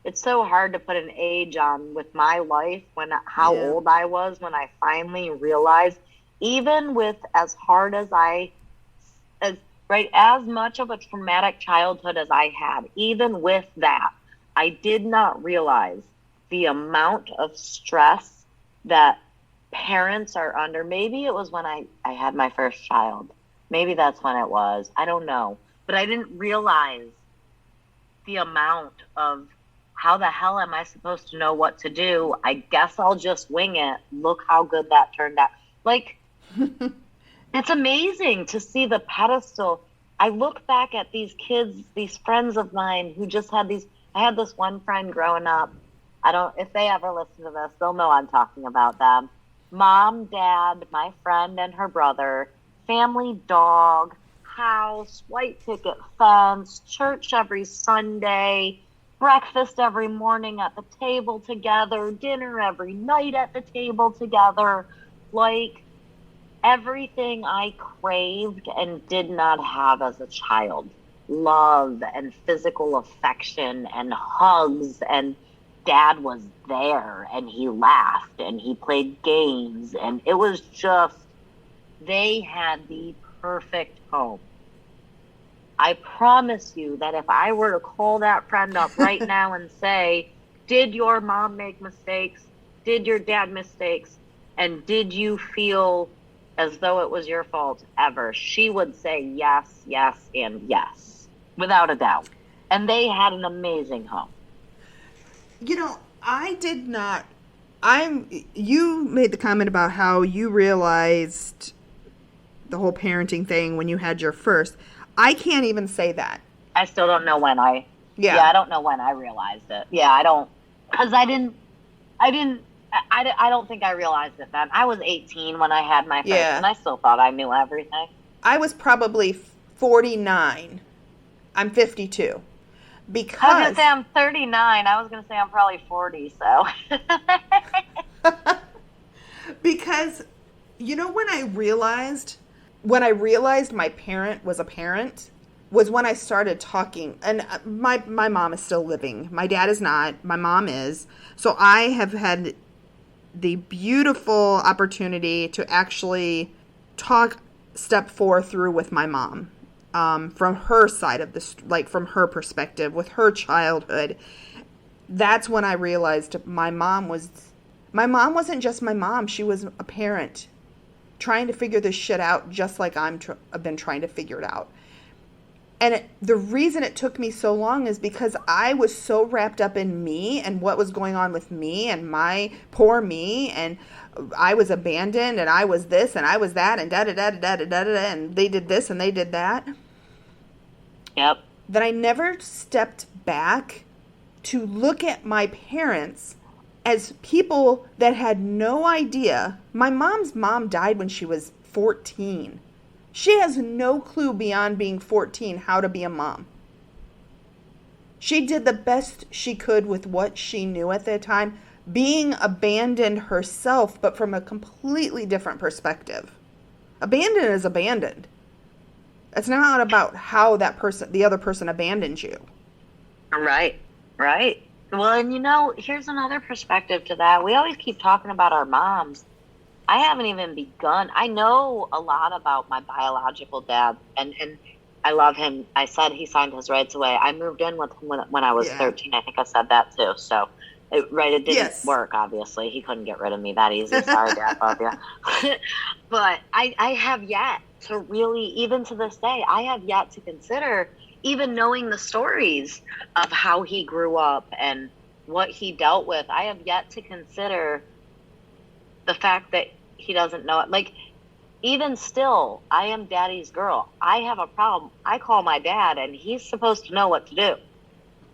S3: it's so hard to put an age on with my life how old I was when I finally realized, even with as hard as as much of a traumatic childhood as I had, even with that, I did not realize the amount of stress that parents are under. Maybe it was when I had my first child. Maybe that's when it was. I don't know. But I didn't realize the amount of how the hell am I supposed to know what to do? I guess I'll just wing it. Look how good that turned out. Like, it's amazing to see the pedestal. I look back at these kids, these friends of mine who just had these. I had this one friend growing up. If they ever listen to this, they'll know I'm talking about them. Mom, dad, my friend and her brother, family dog, house, white picket fence, church every Sunday, breakfast every morning at the table together, dinner every night at the table together. Like, everything I craved and did not have as a child. Love and physical affection and hugs, and dad was there and he laughed and he played games, and it was just, they had the perfect home. I promise you that if I were to call that friend up right now and say, did your mom make mistakes? Did your dad mistakes? And did you feel as though it was your fault ever? She would say yes, yes, and yes, without a doubt. And they had an amazing home.
S2: You know, I did not. You made the comment about how you realized the whole parenting thing when you had your first. I can't even say that.
S3: I still don't know when I don't know when I realized it. Yeah, I don't, because I don't think I realized it then. I was 18 when I had my first, and I still thought I knew everything.
S2: I was probably 49. I'm 52. Because
S3: I was going to say I'm 39. I was going to say I'm probably 40, so.
S2: Because, you know, when I realized my parent was a parent was when I started talking. And my mom is still living. My dad is not. My mom is. So I have had the beautiful opportunity to actually talk step 4 through with my mom. From her side of this, like from her perspective, with her childhood. That's when I realized my mom wasn't just my mom. She was a parent trying to figure this shit out just like I've been trying to figure it out. And the reason it took me so long is because I was so wrapped up in me and what was going on with me and my poor me, and I was abandoned and I was this and I was that and da-da-da-da-da-da-da, and they did this and they did that.
S3: Yep.
S2: That I never stepped back to look at my parents as people that had no idea. My mom's mom died when she was 14. She has no clue beyond being 14 how to be a mom. She did the best she could with what she knew at the time, being abandoned herself, but from a completely different perspective. Abandoned is abandoned. It's not about how the other person abandoned you.
S3: Right. Well, and you know, here's another perspective to that. We always keep talking about our moms. I haven't even begun. I know a lot about my biological dad, and I love him. I said he signed his rights away. I moved in with him when I was 13. I think I said that too. So, it didn't work, obviously. He couldn't get rid of me that easy. Sorry, Dad, love you. But I have yet to really, even to this day, I have yet to consider even knowing the stories of how he grew up and what he dealt with. I have yet to consider the fact that he doesn't know it. Like, even still, I am daddy's girl. I have a problem. I call my dad, and he's supposed to know what to do.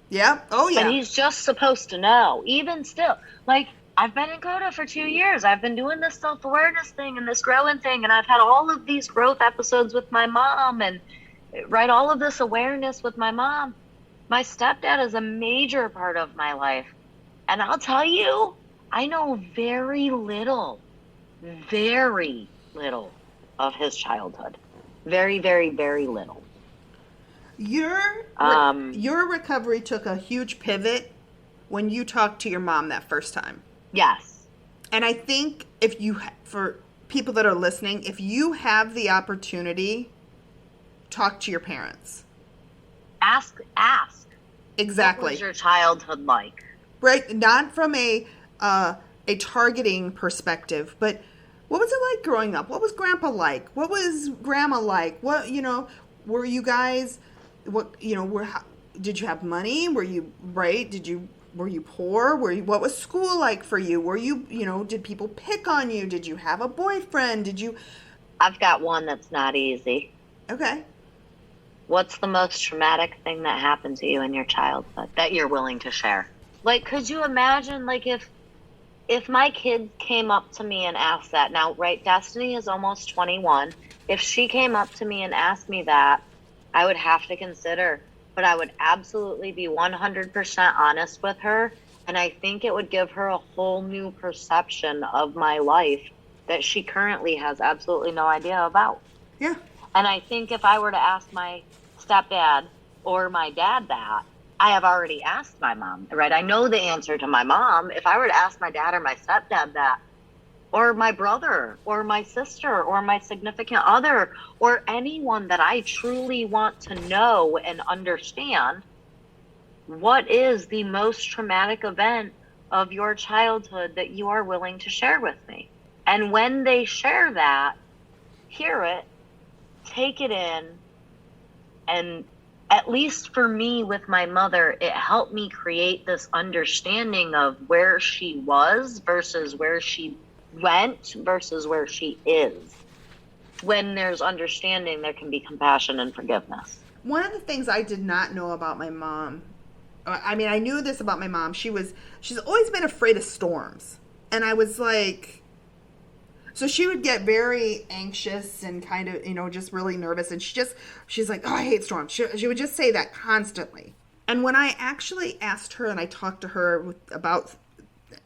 S2: Yeah. Oh, yeah.
S3: And he's just supposed to know. Even still. Like, I've been in Coda for 2 years. I've been doing this self-awareness thing and this growing thing, and I've had all of these growth episodes with my mom, and right? All of this awareness with my mom. My stepdad is a major part of my life. And I'll tell you, I know very little of his childhood. Very, very, very little.
S2: Your recovery took a huge pivot when you talked to your mom that first time.
S3: Yes.
S2: And I think for people that are listening, if you have the opportunity, talk to your parents.
S3: Ask.
S2: Exactly.
S3: What was your childhood like?
S2: Right, not from a targeting perspective, but what was it like growing up? What was Grandpa like? What was Grandma like? What, were you guys, did you have money? Were you, right? Were you poor? What was school like for you? Were you, did people pick on you? Did you have a boyfriend?
S3: I've got one that's not easy.
S2: Okay.
S3: What's the most traumatic thing that happened to you in your childhood that you're willing to share? Like, could you imagine, like, if my kids came up to me and asked that? Now, right, Destiny is almost 21. If she came up to me and asked me that, I would have to consider. But I would absolutely be 100% honest with her. And I think it would give her a whole new perception of my life that she currently has absolutely no idea about.
S2: Yeah.
S3: And I think if I were to ask my stepdad or my dad that, I have already asked my mom, right? I know the answer to my mom. If I were to ask my dad or my stepdad that, or my brother or my sister or my significant other or anyone that I truly want to know and understand, what is the most traumatic event of your childhood that you are willing to share with me? And when they share that, hear it, take it in, and at least for me with my mother, it helped me create this understanding of where she was versus where she went versus where she is. When there's understanding, there can be compassion and forgiveness.
S2: One of the things I did not know about my mom, I mean, I knew this about my mom. She's always been afraid of storms. And I was like, so she would get very anxious and kind of, just really nervous. And she's like, oh, I hate storms. She would just say that constantly. And when I actually asked her and I talked to her about,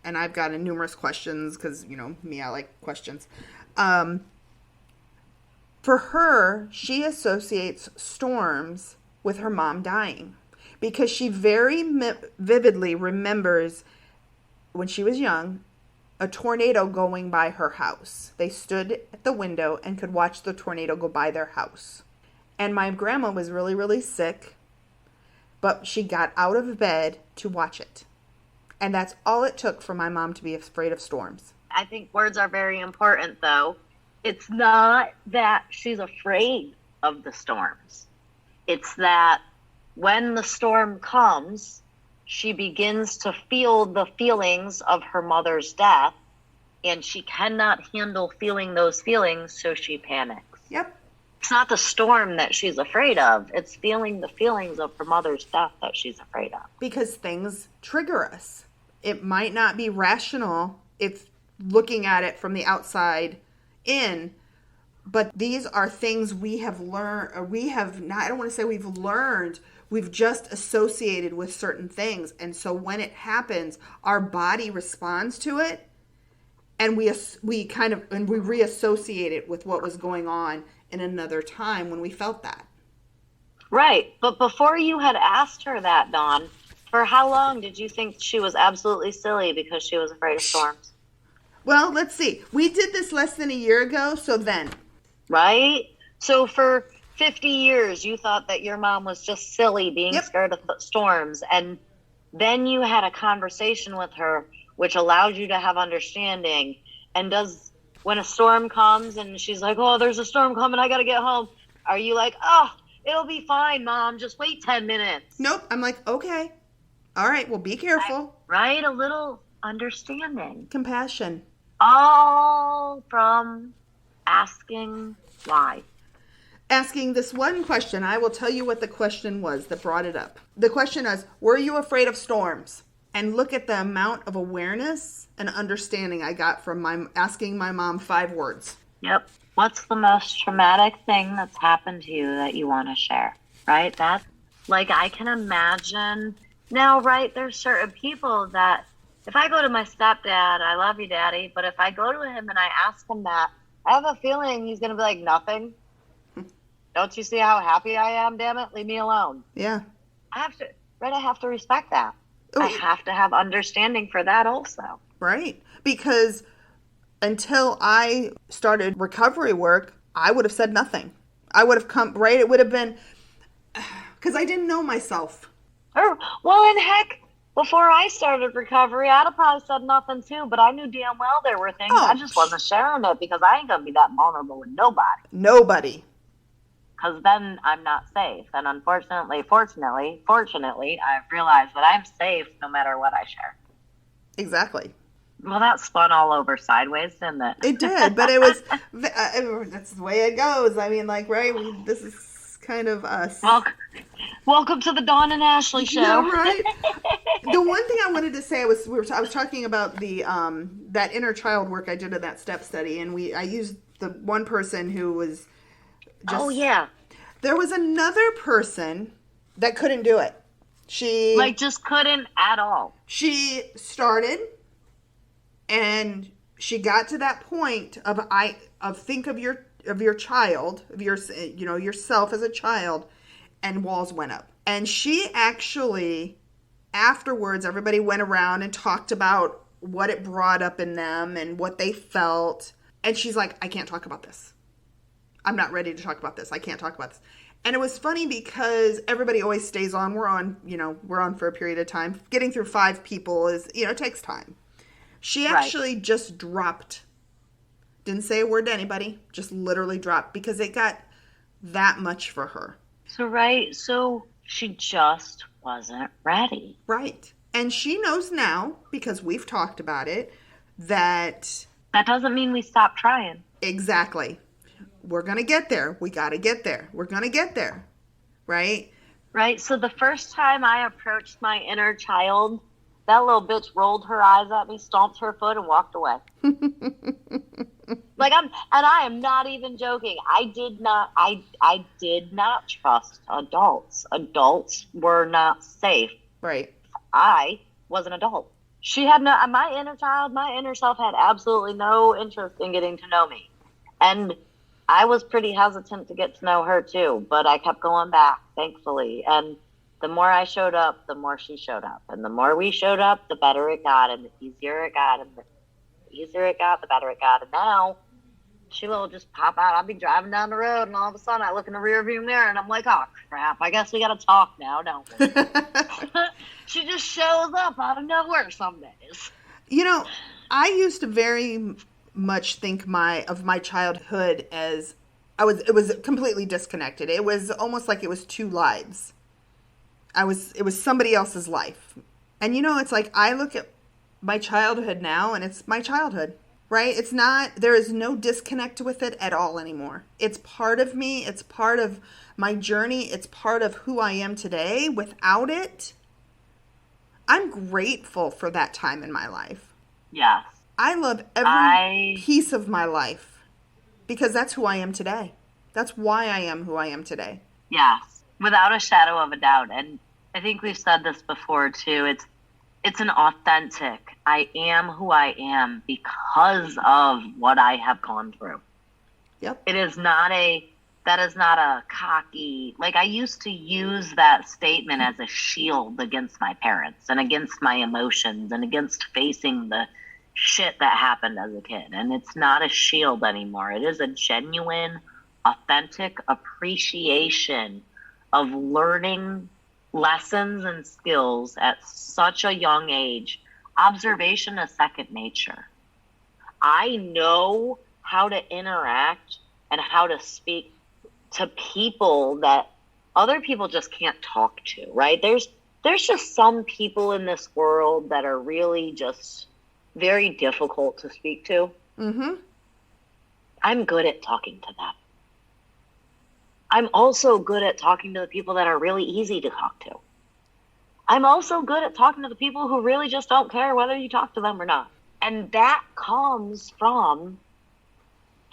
S2: and I've gotten numerous questions because, me, I like questions. For her, she associates storms with her mom dying because she very vividly remembers when she was young, a tornado going by her house. They stood at the window and could watch the tornado go by their house. And my grandma was really, really sick, but she got out of bed to watch it. And that's all it took for my mom to be afraid of storms.
S3: I think words are very important, though. It's not that she's afraid of the storms. It's that when the storm comes, she begins to feel the feelings of her mother's death, and she cannot handle feeling those feelings, so she panics.
S2: Yep.
S3: It's not the storm that she's afraid of. It's feeling the feelings of her mother's death that she's afraid of.
S2: Because things trigger us. It might not be rational if looking at it from the outside in, but these are things we have learned, or we have not, I don't want to say we've learned, we've just associated with certain things. And so when it happens, our body responds to it, and we reassociate it with what was going on in another time when we felt that.
S3: Right. But before you had asked her that, Dawn, for how long did you think she was absolutely silly because she was afraid of storms?
S2: Well, let's see. We did this less than a year ago, so then.
S3: Right? So for 50 years, you thought that your mom was just silly being scared of storms. And then you had a conversation with her, which allowed you to have understanding. And when a storm comes and she's like, oh, there's a storm coming, I got to get home. Are you like, oh, it'll be fine, Mom. Just wait 10 minutes.
S2: Nope. I'm like, okay. All right. Well, be careful.
S3: Right? A little understanding.
S2: Compassion.
S3: All from asking why.
S2: Asking this one question. I will tell you what the question was that brought it up. The question is, were you afraid of storms? And look at the amount of awareness and understanding I got from asking my mom 5 words.
S3: Yep. What's the most traumatic thing that's happened to you that you want to share? Right? That's like, I can imagine now, right? There's certain people that if I go to my stepdad, I love you, daddy, but if I go to him and I ask him that, I have a feeling he's going to be like, nothing. Don't you see how happy I am? Damn it. Leave me alone.
S2: Yeah.
S3: I have to respect that.
S2: Oh,
S3: I have to have understanding for that also.
S2: Right. Because until I started recovery work, I would have said nothing. I would have come, right? It would have been, because I didn't know myself.
S3: Well, and heck, before I started recovery, I'd have probably said nothing too, but I knew damn well there were things. I just wasn't sharing it because I ain't going to be that vulnerable with nobody.
S2: Nobody.
S3: Because then I'm not safe. And unfortunately, fortunately, I've realized that I'm safe no matter what I share.
S2: Exactly.
S3: Well, that spun all over sideways, didn't it?
S2: It did, but it was, that's the way it goes. I mean, like, right, this is kind of us.
S3: Welcome to the Dawn and Ashlea show.
S2: Yeah, right? The one thing I wanted to say, I was talking about the that inner child work I did in that step study, and I used the one person who was just...
S3: Oh, yeah.
S2: There was another person that couldn't do it. She...
S3: Like, just couldn't at all.
S2: She started... And she got to that point of think of your child, of your, you know, yourself as a child, and walls went up. And she actually, afterwards, everybody went around and talked about what it brought up in them and what they felt. And she's like, I can't talk about this. I'm not ready to talk about this. I can't talk about this. And it was funny because everybody always stays on. We're on for a period of time. Getting through 5 people it takes time. She actually just dropped. Didn't say a word to anybody. Just literally dropped because it got that much for her.
S3: So she just wasn't ready.
S2: Right. And she knows now, because we've talked about it, that...
S3: That doesn't mean we stop trying.
S2: Exactly. We're going to get there. We got to get there. We're going to get there. Right?
S3: Right. So the first time I approached my inner child... That little bitch rolled her eyes at me, stomped her foot, and walked away. I am not even joking. I did not trust adults. Adults were not safe.
S2: Right.
S3: I was an adult. She had my inner child, my inner self had absolutely no interest in getting to know me. And I was pretty hesitant to get to know her too, but I kept going back, thankfully. And the more I showed up, the more she showed up. And the more we showed up, the better it got. And the easier it got. And the easier it got, the better it got. And now, she will just pop out. I'll be driving down the road, and all of a sudden, I look in the rearview mirror, and I'm like, oh, crap. I guess we got to talk now, don't we? She just shows up out of nowhere some days.
S2: You know, I used to very much think of my childhood as... It was completely disconnected. It was almost like it was 2 lives. It was somebody else's life. And it's like, I look at my childhood now and it's my childhood, right? There is no disconnect with it at all anymore. It's part of me. It's part of my journey. It's part of who I am today. Without it, I'm grateful for that time in my life.
S3: Yes.
S2: I love every piece of my life because that's who I am today. That's why I am who I am today.
S3: Yes. Without a shadow of a doubt. And I think we've said this before too. It's an authentic, I am who I am because of what I have gone through.
S2: Yep.
S3: That is not a cocky, like I used to use that statement as a shield against my parents and against my emotions and against facing the shit that happened as a kid. And it's not a shield anymore. It is a genuine, authentic appreciation of learning lessons and skills at such a young age. Observation is second nature. I know how to interact and how to speak to people that other people just can't talk to, right? There's just some people in this world that are really just very difficult to speak to.
S2: Mm-hmm.
S3: I'm good at talking to them. I'm also good at talking to the people that are really easy to talk to. I'm also good at talking to the people who really just don't care whether you talk to them or not. And that comes from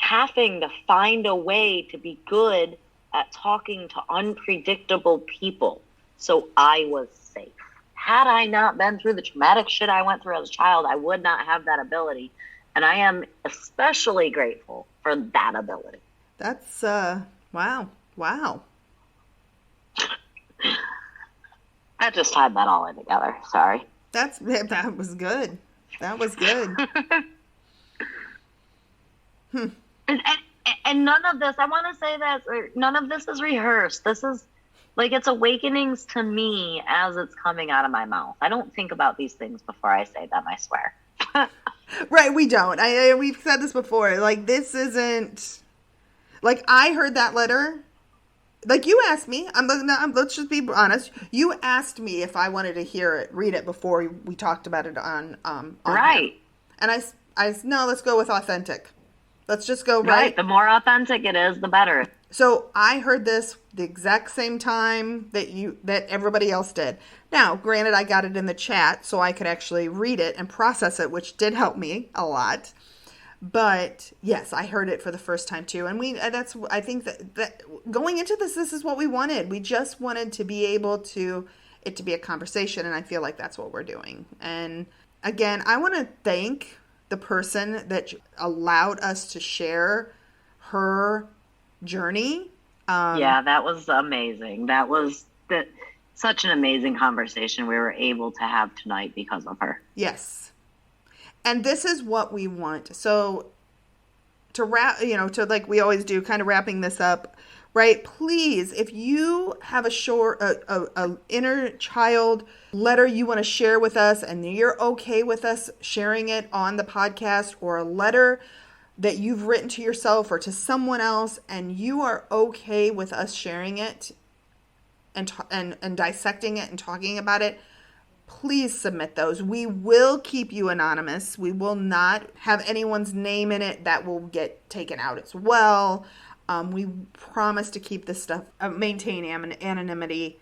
S3: having to find a way to be good at talking to unpredictable people so I was safe. Had I not been through the traumatic shit I went through as a child, I would not have that ability. And I am especially grateful for that ability.
S2: That's, wow.
S3: I just tied that all in together. Sorry.
S2: That was good. That was good.
S3: And none of this, I want to say that, none of this is rehearsed. This is, like, it's awakenings to me as it's coming out of my mouth. I don't think about these things before I say them, I swear.
S2: Right, we don't. We've said this before. Like, this isn't, like, I heard that letter. Like, you asked me, let's just be honest. You asked me if I wanted to read it before we talked about it on
S3: right.
S2: Here. And I no, let's go with authentic. Let's just go
S3: right. The more authentic it is, the better.
S2: So I heard this the exact same time that everybody else did. Now, granted, I got it in the chat so I could actually read it and process it, which did help me a lot. But yes, I heard it for the first time too. And I think that going into this is what we wanted. We just wanted to be able to be a conversation. And I feel like that's what we're doing. And again, I want to thank the person that allowed us to share her journey.
S3: Yeah, that was amazing. That was such an amazing conversation we were able to have tonight because of her.
S2: Yes. And this is what we want. So to wrap, to like we always do, kind of wrapping this up, right? Please, if you have a inner child letter you want to share with us and you're okay with us sharing it on the podcast, or a letter that you've written to yourself or to someone else and you are okay with us sharing it and dissecting it and talking about it, please submit those. We will keep you anonymous. We will not have anyone's name in it. That will get taken out as well. We promise to keep this stuff, maintain anonymity.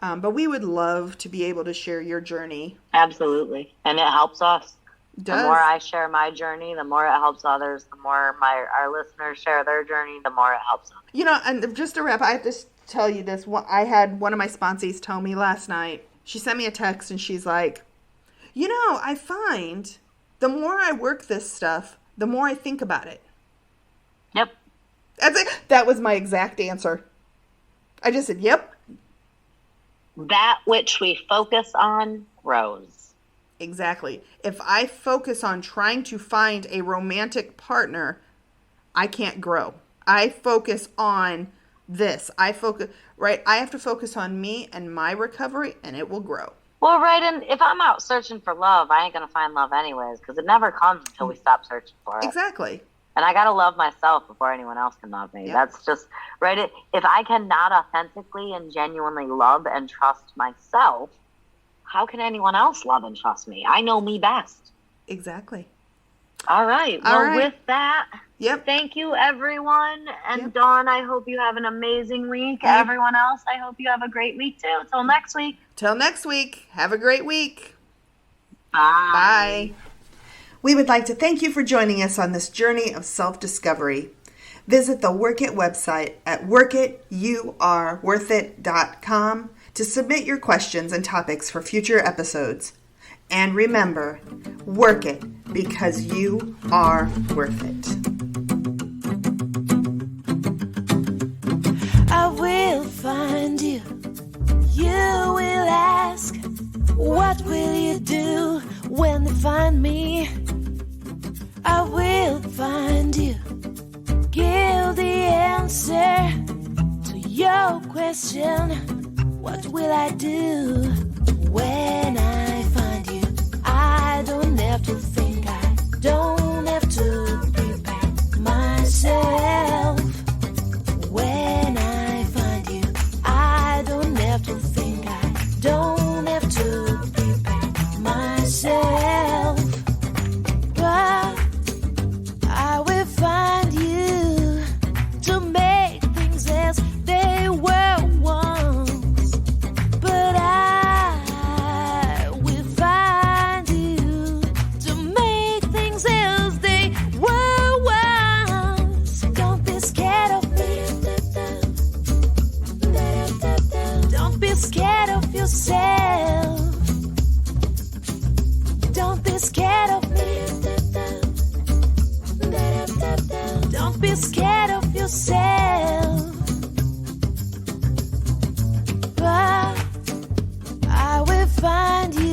S2: But we would love to be able to share your journey.
S3: Absolutely. And it helps us.
S2: The
S3: more I share my journey, the more it helps others. The more our listeners share their journey, the more it helps us.
S2: And just to wrap, I have to tell you this. I had one of my sponsees tell me last night. She sent me a text and she's like, I find the more I work this stuff, the more I think about it.
S3: Yep.
S2: That's it. That was my exact answer. I just said, yep.
S3: That which we focus on grows.
S2: Exactly. If I focus on trying to find a romantic partner, I can't grow. I focus on this. I have to focus on me and my recovery, and it will grow.
S3: Well, right, and if I'm out searching for love, I ain't going to find love anyways, because it never comes until we stop searching for it.
S2: Exactly.
S3: And I got to love myself before anyone else can love me. Yep. That's just, right, if I cannot authentically and genuinely love and trust myself, how can anyone else love and trust me? I know me best.
S2: Exactly.
S3: All right. Well, with that,
S2: yep.
S3: Thank you, everyone. And
S2: yep.
S3: Dawn, I hope you have an amazing week. Yep. Everyone else, I hope you have a great week, too. Till next week.
S2: Till next week. Have a great week.
S3: Bye.
S2: Bye. We would like to thank you for joining us on this journey of self-discovery. Visit the Work It website at workitYouAreWorthIt.com to submit your questions and topics for future episodes. And remember, work it because you are worth it.
S1: I will find you. You will ask, what will you do when they find me? I will find you. Give the answer to your question. What will I do when I find you? I don't have to think, I don't have to prepare myself. When I find you, I don't have to think, I don't have to prepare myself. But I will find you to make things as they were once. But I find you.